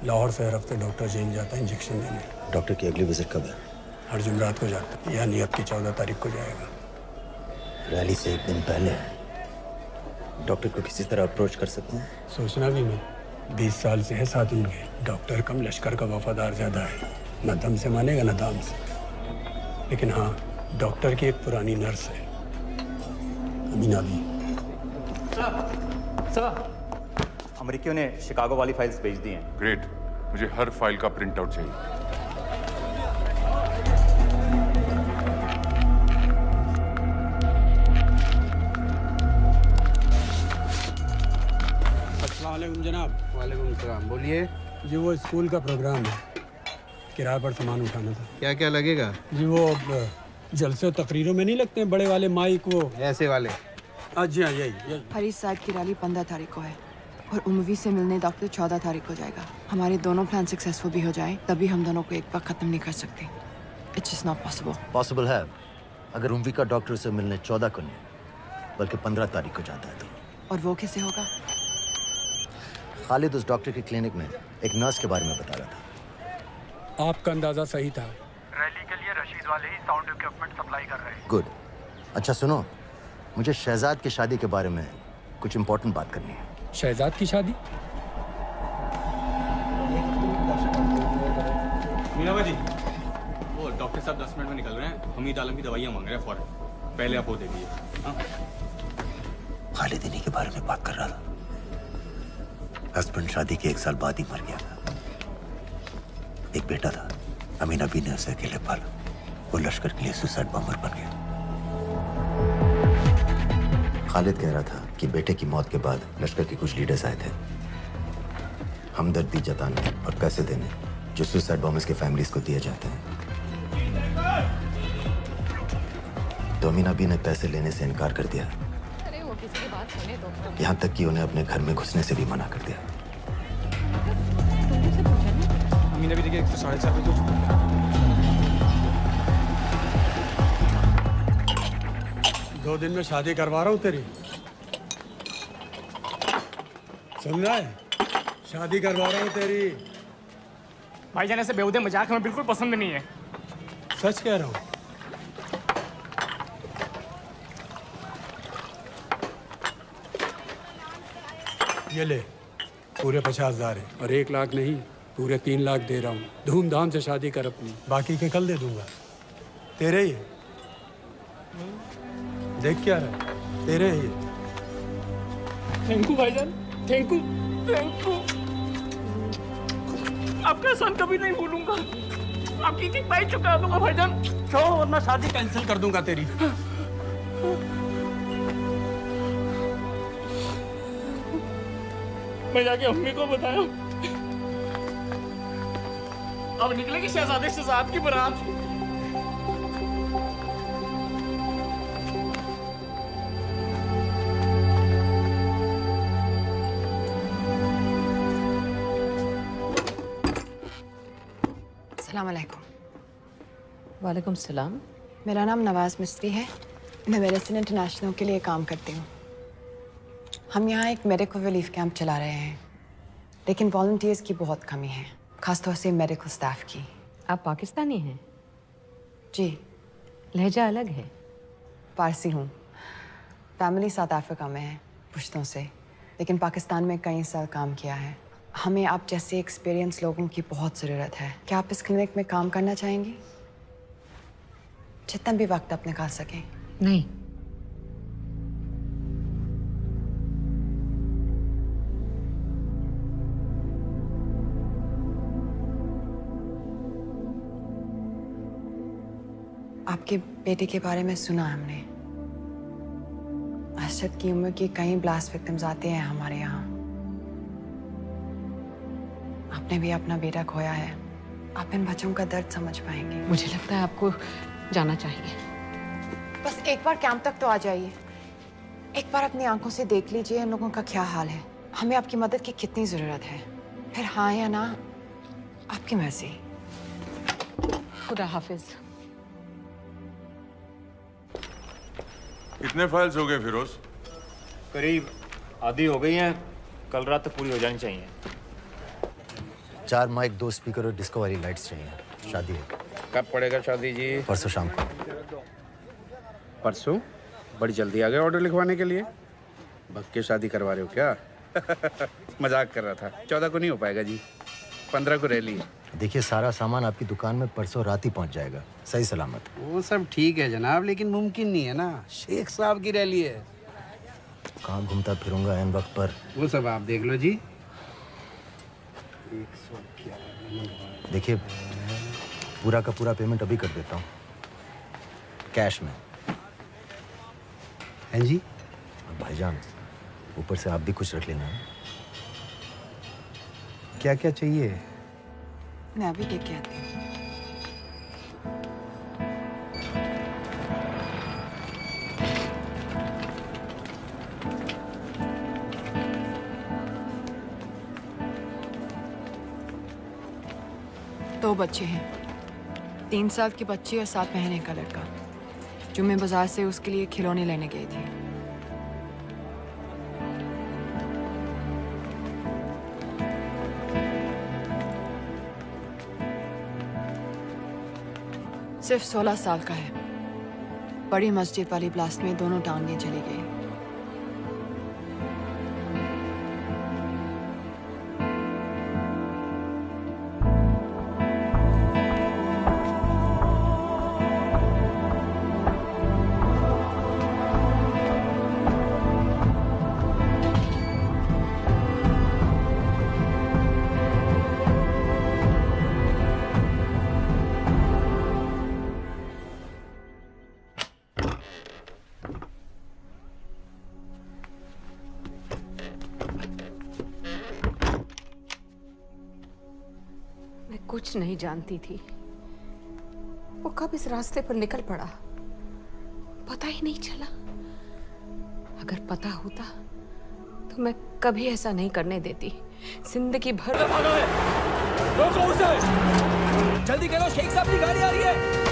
लाहौर से हर हफ्ते डॉक्टर जेल जाता है इंजेक्शन देने। डॉक्टर की अगली विजिट कब है? हर जुमरात को जाता है, यानी अब की 14 तारीख को जाएगा। रैली से 1 दिन पहले डॉक्टर को किसी तरह अप्रोच कर सकते हैं? सोचना भी मैं 20 साल से है साथ उनके, डॉक्टर कम लश्कर का वफादार ज्यादा है, न दम से मानेगा न दाम से। लेकिन हाँ, डॉक्टर की एक पुरानी नर्स है अमीना भी। सर अमेरिकियों ने शिकागो वाली फाइल्स भेज दी हैं। ग्रेट, मुझे हर फाइल का प्रिंट आउट चाहिए। अस्सलामुअलैकुम जनाब। वालेकुम सलाम, बोलिए। जी वो स्कूल का प्रोग्राम है, किराए पर सामान उठाना था। क्या क्या लगेगा? जी वो जलसे तकरीरों में नहीं लगते हैं बड़े वाले माइक, वो ऐसे वाले? जी हाँ, यही। हरीश साहब की रैली 15 तारीख को है और उम्वी से मिलने डॉक्टर 14 तारीख को जाएगा। हमारे दोनों प्लान सक्सेसफुल भी हो जाए तभी हम दोनों को एक बार खत्म नहीं कर सकते। It's just not possible. Possible है अगर उम्वी का डॉक्टर से मिलने 14 को नहीं बल्कि 15 तारीख को जाता है तो। और वो कैसे होगा? खालिद उस डॉक्टर के क्लिनिक में एक नर्स के बारे में बता रहा था। आपका अंदाजा सही था। रैली के लिए रशीद वाले ही साउंड इक्विपमेंट सप्लाई कर रहे हैं। गुड। अच्छा सुनो, मुझे शहजाद की शादी के बारे में कुछ इम्पोर्टेंट बात करनी है। शहजाद की शादी? मीना जी, वो डॉक्टर साहब 10 मिनट में निकल रहे हैं, हमीद आलम की दवाइयाँ मांग रहे हैं फौरन, पहले आप वो दे दीजिए। खालिद इन्हीं के बारे में बात कर रहा था। हस्बैंड शादी के 1 साल बाद ही मर गया था। एक बेटा था, अमीना भी ने उसे अकेले पाला। वो लश्कर के लिए सुसाइड बॉम्बर बन गया। खालिद कह रहा था कि बेटे की मौत के बाद लश्कर के कुछ लीडर्स आए थे हमदर्दी जताने और पैसे देने, जो सुसाइड बॉम्बर्स के फैमिलीज को दिए जाते हैं। तो अमीना भी ने पैसे लेने से इनकार कर दिया। अरे वो किसी की बात सुने तो। यहाँ तक कि उन्हें अपने घर में घुसने से भी मना कर दिया। अमीना भी देखिए 104 बजे हो चुका है। 2 दिन में शादी करवा रहा हूँ तेरी, सुन रहा है? शादी करवा रहा हूँ तेरी। भाईजान ऐसे बेहुदे मजाक हमें बिल्कुल पसंद नहीं है। सच कह रहा हूँ। ये ले, पूरे 50,000 है और 1 लाख नहीं, पूरे 3 लाख दे रहा हूँ। धूमधाम से शादी कर अपनी, बाकी के कल दे दूंगा। तेरे ही है। देख क्या रहा है, तेरे ही है। थैंक यू भाईजान, थैंक यू, थैंक यू। आपका एहसान कभी नहीं भूलूंगा। आपकी एक बाई चुका दूंगा भाईजान। क्यों, वरना शादी कैंसिल कर दूंगा तेरी। मैं जाके अम्मी को बताया, अब निकलेगी शहजादे शहजाद की बारात। अस्सलाम वालेकुम। वालेकुम सलाम। मेरा नाम नवाज मिस्त्री है, मैं मेडिसिन इंटरनेशनल के लिए काम करती हूँ। हम यहाँ एक मेडिकल रिलीफ कैंप चला रहे हैं, लेकिन वॉलंटियर्स की बहुत कमी है, खासतौर से मेडिकल स्टाफ की। आप पाकिस्तानी हैं? जी। लहजा अलग है। पारसी हूँ, फैमिली साउथ अफ्रीका में है पुश्तों से, लेकिन पाकिस्तान में कई साल काम किया है। हमें आप जैसे एक्सपीरियंस लोगों की बहुत ज़रूरत है। क्या आप इस क्लिनिक में काम करना चाहेंगी? जितना भी वक्त आप निकाल सकें। नहीं। आपके बेटे के बारे में सुना हमने। अरशद की उम्र के कई ब्लास्ट विक्टिम्स आते हैं हमारे यहाँ। आपने भी अपना बेटा खोया है। आप इन बच्चों का दर्द समझ पाएंगे। मुझे लगता है आपको जाना चाहिए। बस एक बार कैंप तक तो आ जाइए। एक बार अपनी आंखों से देख लीजिए इन लोगों का क्या हाल है। हमें आपकी मदद की कितनी जरूरत है। फिर हाँ या ना आपकी मर्जी। खुदा हाफिज। कितने फाइल्स हो गए फिरोज? करीब आधी हो गई हैं। कल रात तक पूरी हो जानी चाहिए। 4 माइक, 2 स्पीकर और डिस्को वाली लाइट्स चाहिए। शादी है। कब पड़ेगा शादी जी? परसों शाम को। परसों? बड़ी जल्दी आ गए ऑर्डर लिखवाने के लिए। भग के शादी करवा रहे हो क्या? मजाक कर रहा था। 14 को नहीं हो पाएगा जी, 15 को रैली है। देखिए, सारा सामान आपकी दुकान में परसों रात ही पहुंच जाएगा, सही सलामत। वो सब ठीक है जनाब, लेकिन मुमकिन नहीं है ना। शेख साहब की रैली है। कहाँ घूमता फिरूंगा इन वक्त पर? वो सब आप देख लो जी। देखिए, पूरा का पूरा पेमेंट अभी कर देता हूँ, कैश में। हैं जी? भाईजान, ऊपर से आप भी कुछ रख लेना। क्या क्या चाहिए? मैं अभी देख के आती हूँ। दो बच्चे हैं, 3 साल की बच्ची और 7 महीने का लड़का, जो मैं बाजार से उसके लिए खिलौने लेने गई थी। सिर्फ 16 साल का है। बड़ी मस्जिद वाली ब्लास्ट में दोनों टांगें चली गई। कुछ नहीं जानती थी, वो कब इस रास्ते पर निकल पड़ा पता ही नहीं चला। अगर पता होता तो मैं कभी ऐसा नहीं करने देती। जिंदगी भर रोको उसे! जल्दी करो, शेख साहब की गाड़ी आ रही है।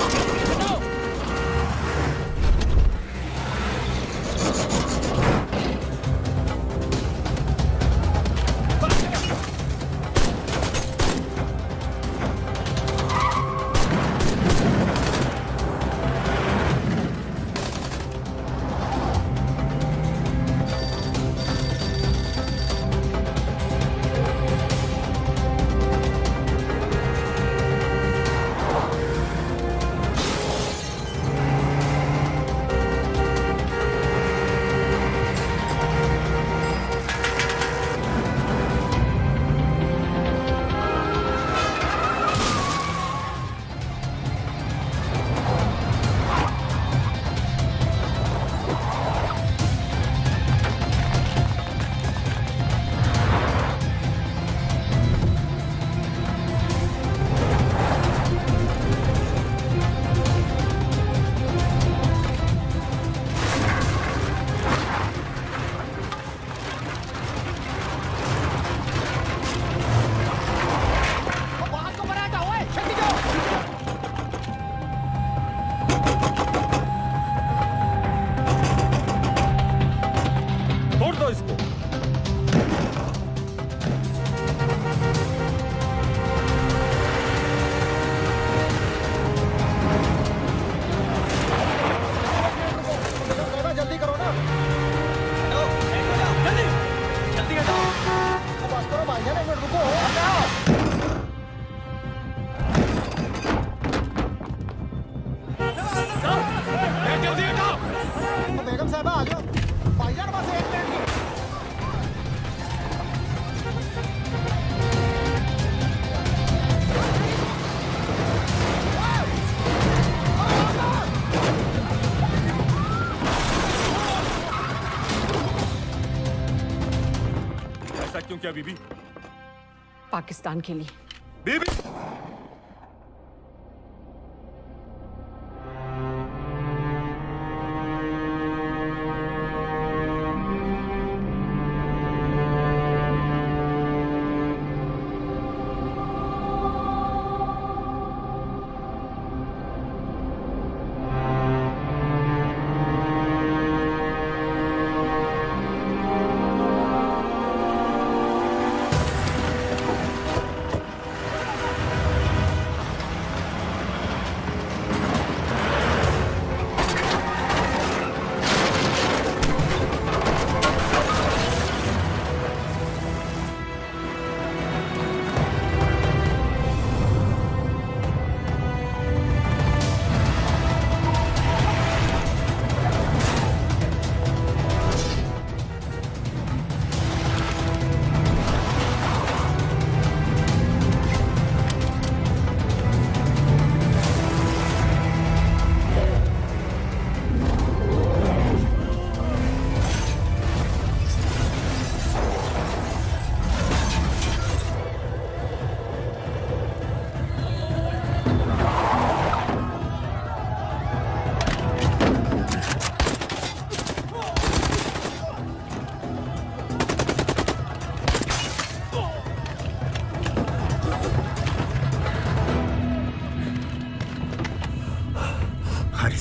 किया बीबी? पाकिस्तान के लिए। बीबी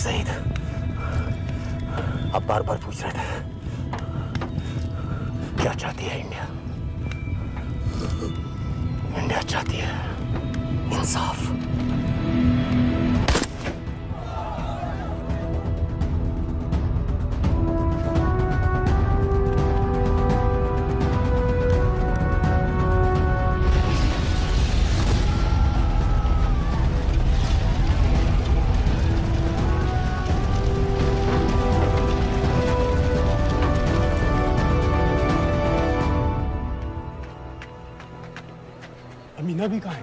सईद, अब बार बार पूछ रहे थे क्या चाहती है इंडिया? इंडिया चाहती है इंसाफ। अमीना भी कहाँ है?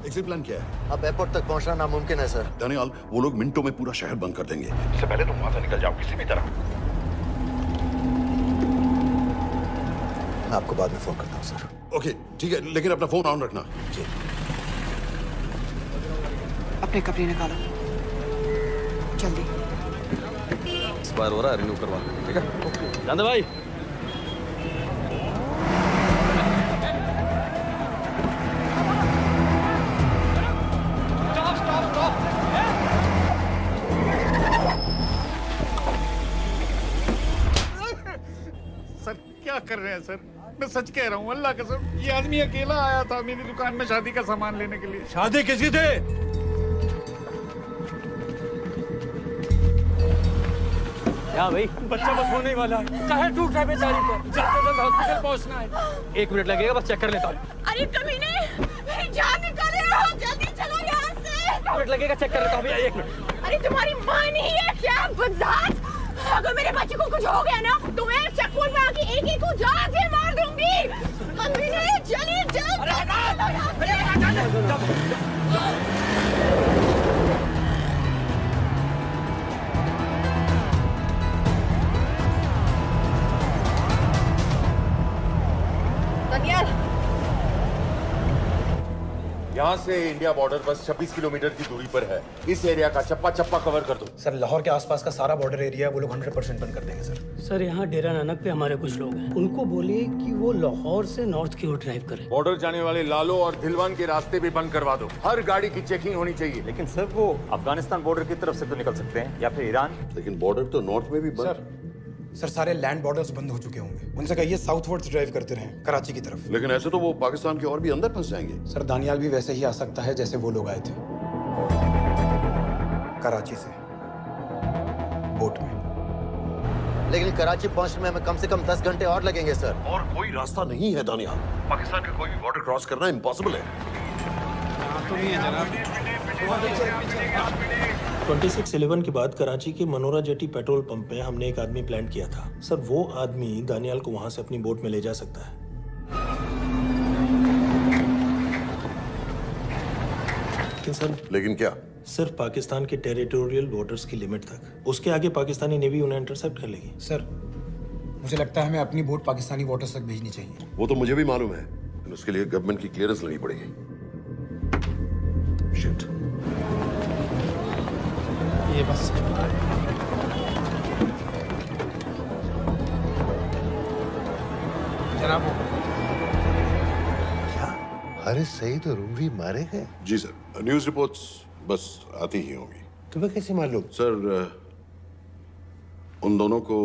एग्जिट प्लान क्या है? अब एयरपोर्ट तक पहुंचना नामुमकिन है सर। दानियाल, वो लोग मिनटों में पूरा शहर बंद कर देंगे। इससे पहले तुम वहां से निकल जाओ किसी भी तरह। मैं आपको बाद में फोन करता हूँ सर। ओके ठीक है, लेकिन अपना फोन ऑन रखना। जी। अपने कपड़े निकालो जल्दी। एक्सपायर हो रहा है, रिन्यू करवा लो। ठीक है जानते भाई। सर क्या कर रहे हैं सर? मैं सच कह रहा हूँ, अल्लाह कसम, ये आदमी अकेला आया था मेरी दुकान में शादी का सामान लेने के लिए। शादी किसी थे? क्या भाई? बच्चा बस होने वाला है। काहे टूट रहा है बेचारी पर? जल्द से जल्द हॉस्पिटल पहुंचना है। 1 मिनट लगेगा, बस चेक कर लेता हूँ। अरे कमीने, मेरी जान निकाल रहे हो, जल्दी चलो यहाँ से। 1 मिनट लगेगा, चेक कर लेता हूँ भैया, 1 मिनट। अरे तुम्हारी माँ नहीं है क्या बदजात? अगर मेरे बच्चे को कुछ हो गया ना तो मैं चक्कू में आके एक को जान से मार दूंगी। कमीने चलिए जल्द। दानियाल, यहाँ से इंडिया बॉर्डर बस 26 किलोमीटर की दूरी पर है। इस एरिया का चप्पा चप्पा कवर कर दो। सर लाहौर के आसपास का सारा बॉर्डर एरिया वो लोग 100% बंद कर देंगे सर। सर यहाँ डेरा नानक पे हमारे कुछ लोग हैं, उनको बोलिए कि वो लाहौर से नॉर्थ की ओर ड्राइव करें। बॉर्डर जाने वाले लालो और दिलवान के रास्ते भी बंद करवा दो। हर गाड़ी की चेकिंग होनी चाहिए। लेकिन सर वो अफगानिस्तान बॉर्डर की तरफ से तो निकल सकते हैं, या फिर ईरान। लेकिन बॉर्डर तो नॉर्थ में भी बंद। सर सारे लैंड बॉर्डर्स बंद हो चुके होंगे। उनसे कहिए साउथवर्ड्स ड्राइव करते रहें कराची की तरफ। लेकिन ऐसे तो वो पाकिस्तान के और भी अंदर फंस जाएंगे। सर दानियाल भी वैसे ही आ सकता है जैसे वो लोग आए थे, कराची से बोट में। लेकिन कराची पहुंचने में हमें कम से कम 10 घंटे और लगेंगे सर। और कोई रास्ता नहीं है दानियाल, पाकिस्तान का कोई भी बॉर्डर क्रॉस करना इम्पॉसिबल है। तो नहीं है जनाब। 26/11 के बाद कराची के मनोरा जेटी पेट्रोल पंप में हमने एक आदमी प्लान किया था। सर, वो आदमी दानियाल को वहां से अपनी बोट में ले जा सकता है। लेकिन क्या? सिर्फ पाकिस्तान के टेरिटोरियल वाटर्स की लिमिट तक। उसके आगे पाकिस्तानी नेवी उन्हें इंटरसेप्ट कर लेगी। सर, मुझे लगता है हमें अपनी बोट पाकिस्तानी वाटर्स तक भेजनी चाहिए। वो तो मुझे भी मालूम है, लेकिन उसके लिए गवर्नमेंट की क्लियरेंस लेनी पड़ेगी। शिट। ये बस जनाब, हारिस सईद और उमरी मारे गए? जी सर, न्यूज़ रिपोर्ट्स बस आती ही होंगी। तुम्हें कैसे मालूम? सर, उन दोनों को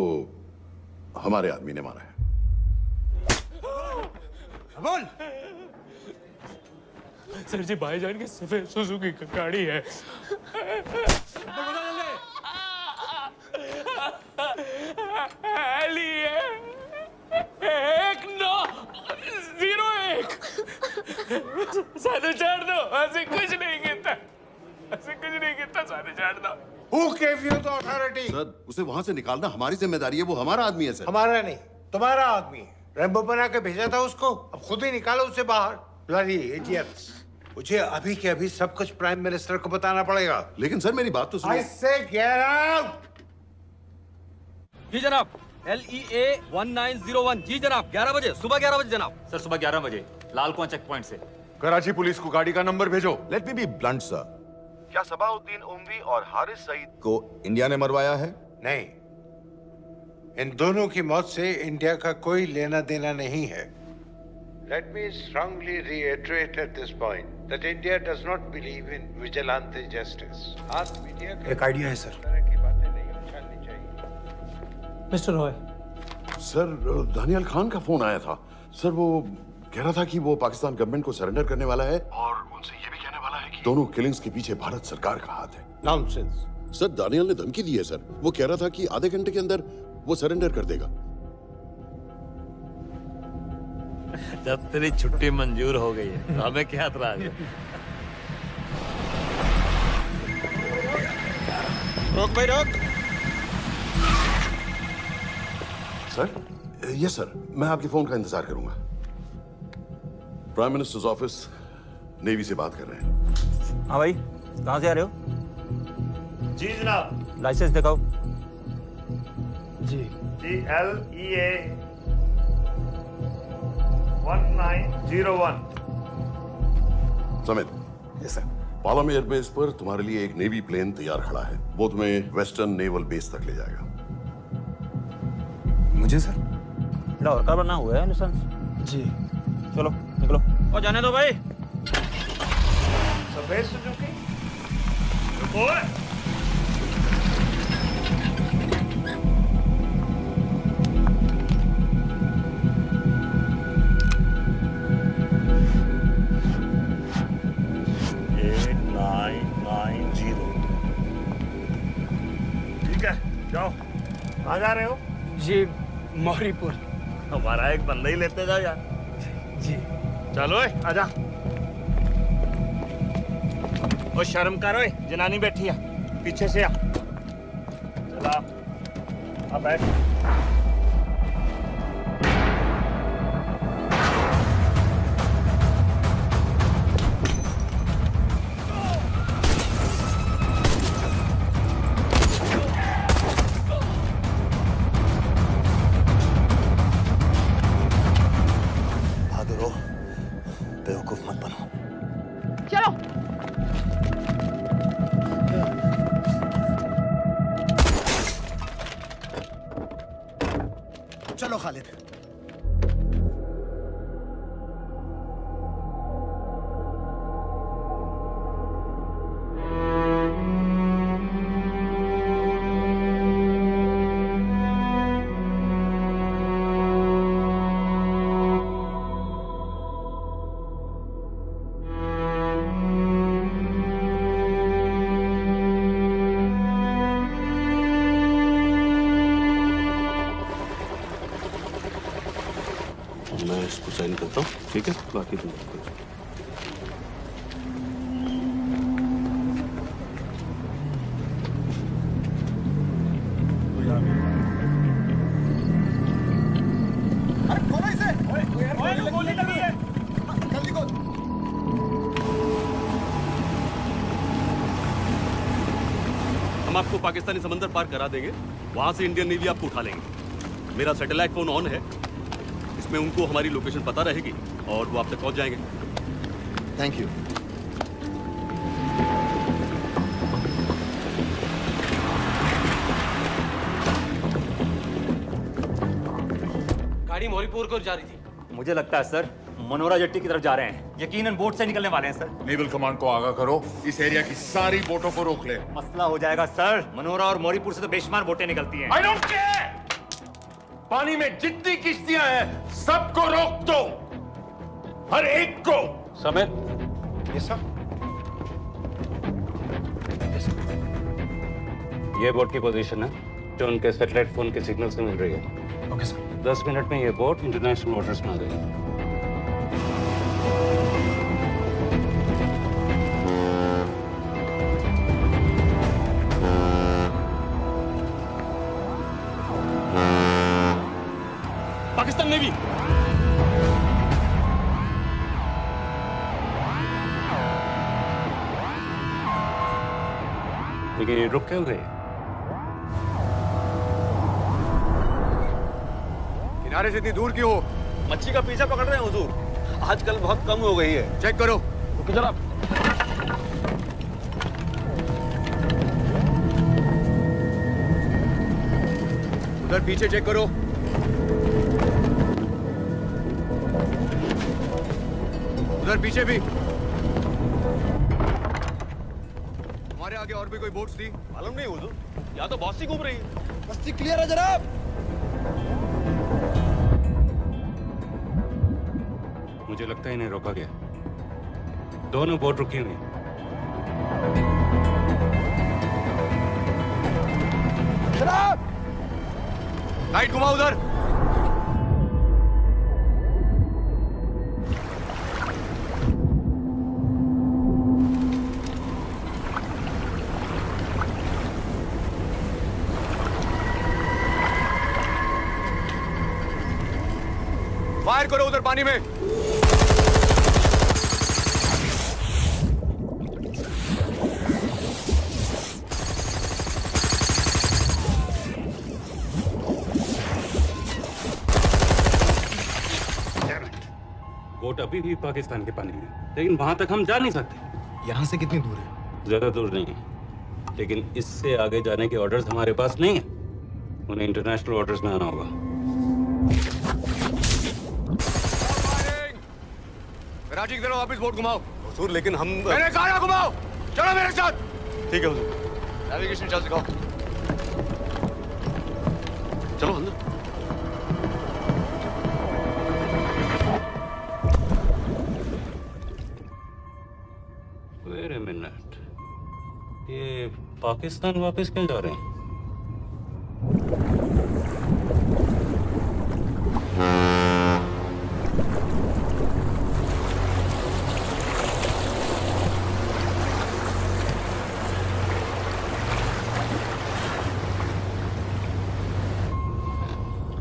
हमारे आदमी ने मारा है। बोल। सर जी, भाईजान की सफेद सुजुकी की गाड़ी है। साधु छोड़ दो, ऐसे कुछ नहीं कहता, ऐसे कुछ नहीं कहता, साधु छोड़ दो। Who gave you the authority? Sir, उसे वहां से निकालना हमारी जिम्मेदारी है, वो हमारा आदमी है सर। हमारा नहीं, तुम्हारा आदमी है। रैम्बो बना के भेजा था उसको, अब खुद ही निकालो उसे बाहर। Bloody idiots! मुझे अभी के अभी सब कुछ प्राइम मिनिस्टर को बताना पड़ेगा। लेकिन सर, मेरी बात तो सुनो। I say get out! जी जनाब, LEA 1901। जी जनाब, 11 बजे, सुबह 11 बजे जनाब। सर, सुबह 11 बजे लाल कुआं चेक पॉइंट से। कराची पुलिस को गाड़ी का नंबर भेजो। Let me be blunt sir, क्या सबाउद्दीन उमवी और हारिस सईद को इंडिया ने मरवाया है? नहीं, इन दोनों की मौत से इंडिया का कोई लेना देना नहीं है। Let me strongly reiterate at this point that India does not believe in vigilante justice. आप मीडिया एक आइडिया है सर। की बातें नहीं उछालनी चाहिए। मिस्टर रॉय। सर, दानियाल खान का फोन आया था। सर, वो कह रहा था कि वो पाकिस्तान गवर्नमेंट को सरेंडर करने वाला है और उनसे ये भी कहने वाला है कि दोनों किलिंग्स के पीछे भारत सरकार का हाथ है। नॉनसेंस। सर, दानियाल ने धमकी दी है सर। वो कह रहा था कि आधे घंटे के अंदर वो सरेंडर कर देगा। जब तेरी छुट्टी मंजूर हो गई है, तो हमें क्या एतराज है? रोक भाई, रोक। सर, यस सर, मैं आपके फोन का इंतजार करूंगा। प्राइम मिनिस्टर्स ऑफिस नेवी से बात कर रहे हैं। हाँ भाई, कहाँ से आ रहे हो? जी जनाब। लाइसेंस दिखाओ। जी। LEA 1901। Samit. Yes sir. Palam airbase पर तुम्हारे लिए एक नेवी प्लेन तैयार खड़ा है। वो तुम्हें वेस्टर्न नेवल बेस तक ले जाएगा। मुझे सर? लाहौर का बना हुआ है लाइसेंस। जी। चलो निकलो। और जाने दो भाई। सफेद सुजुकी। रुको। ठीक है, जाओ। कहाँ जा रहे हो? जी, मौरीपुर। हमारा एक बंदा ही लेते जाओ यार। जी। चलो आजा। ओ शर्म करो, जनानी बैठी है, पीछे से आ। चला, अब बैठ। चलो खालिद। मैं इसको साइन करता हूँ, ठीक है? बाकी तुम हम आपको पाकिस्तानी समंदर पार करा देंगे, वहां से इंडियन नेवी आपको उठा लेंगे। मेरा सैटेलाइट फोन ऑन है, इसमें उनको हमारी लोकेशन पता रहेगी और वो आप तक पहुंच जाएंगे। Thank you. गाड़ी मोरीपुर को जा रही थी। मुझे लगता है सर मनोरा जेट्टी की तरफ जा रहे हैं। यकीनन बोट से निकलने वाले हैं सर। नेवल कमांड को आगाह करो, इस एरिया की सारी बोटों को रोक ले। मसला हो जाएगा सर। मनोरा और मोरीपुर से तो बेशुमार बोटें निकलती हैं। I don't care! पानी में जितनी किश्तियां हैं सबको रोक दो, हर एक को। समेत ये सब ये बोट की पोजीशन है जो उनके सैटेलाइट फोन के सिग्नल से मिल रही है। Okay sir. 10 मिनट में ये बोट इंटरनेशनल वाटर्स में आ गई। पाकिस्तान नेवी। लेकिन ये रुक क्यों गए? किनारे से इतनी दूर क्यों हो? मच्छी का पीछा पकड़ रहे हैं हुजूर, आजकल बहुत कम हो गई है। चेक करो। रुको जरा। उधर पीछे चेक करो। उधर पीछे भी। हमारे आगे और भी कोई बोट्स थी? मालूम नहीं हुजूर, यहाँ तो बहुत सी घूम रही है। बस्ती क्लियर है जनाब। मुझे लगता है इन्हें रोका गया। दोनों बोट रुकी हुई। जनाब लाइट घुमाओ उधर। फायर करो उधर पानी में। बोट अभी भी पाकिस्तान के पानी में, लेकिन वहां तक हम जा नहीं सकते। यहाँ से कितनी दूर है? ज्यादा दूर नहीं है, लेकिन इससे आगे जाने के ऑर्डर्स हमारे पास नहीं है। उन्हें इंटरनेशनल वाटर्स में आना होगा। राजी की तरफ वापस बोट घुमाओ। हुजूर लेकिन हम मैंने कहा ना घुमाओ। चलो मेरे साथ। ठीक है हुजूर। नेविगेशन चल सिखाओ। चलो अंदर। Wait a minute. ये पाकिस्तान वापस क्यों जा रहे हैं?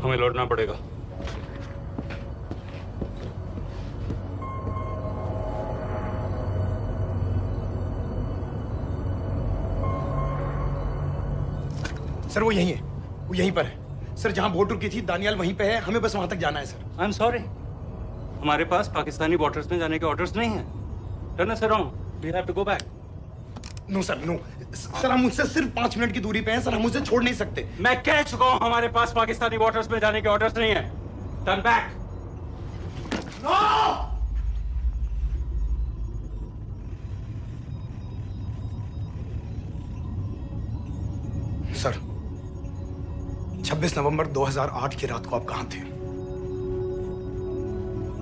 हमें लौटना पड़ेगा। सर वो यहीं है, वो यहीं पर है। सर जहां बोट रुकी थी दानियाल वहीं पे है, हमें बस वहां तक जाना है सर। आई एम सॉरी, हमारे पास पाकिस्तानी वाटर्स में जाने के ऑर्डर्स नहीं है। Turn us around, we have to go back. No sir no sir, हम मुझसे सिर्फ 5 मिनट की दूरी पे हैं सर, हम मुझसे छोड़ नहीं सकते। मैं कह चुका हूं हमारे पास पाकिस्तानी वाटर्स में जाने के ऑर्डर्स नहीं है। Turn back. नो! सर 26 नवंबर 2008 की रात को आप कहां थे?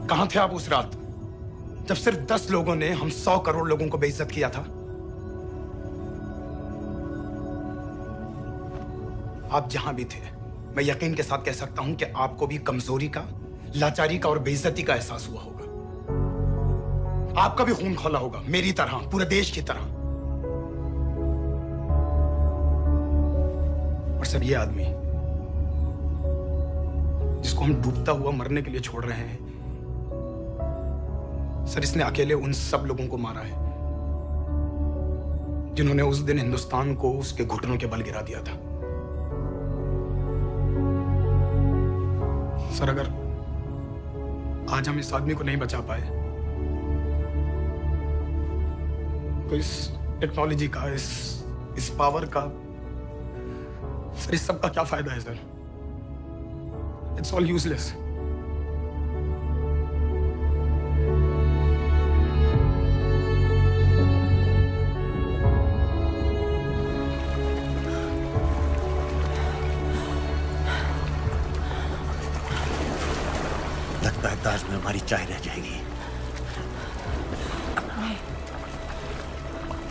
कहां थे आप उस रात जब सिर्फ 10 लोगों ने हम 100 करोड़ लोगों को बेइज्जत किया था? आप जहां भी थे, मैं यकीन के साथ कह सकता हूं कि आपको भी कमजोरी का, लाचारी का और बेइज्जती का एहसास हुआ होगा। आपका भी खून खौला होगा, मेरी तरह, पूरे देश की तरह। और सब ये आदमी जिसको हम डूबता हुआ मरने के लिए छोड़ रहे हैं, सर इसने अकेले उन सब लोगों को मारा है जिन्होंने उस दिन हिंदुस्तान को उसके घुटनों के बल गिरा दिया था। सर, अगर आज हम इस आदमी को नहीं बचा पाए तो इस टेक्नोलॉजी का, इस पावर का, सर इस सब का क्या फायदा है सर? It's all useless. लगता है ताज में हमारी चाय रह जाएगी।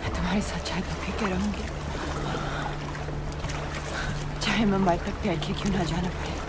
मैं तुम्हारे साथ चाय तो पी के रहूंगी, चाहे मुंबई तक प्यार के क्यों ना जाना पड़े।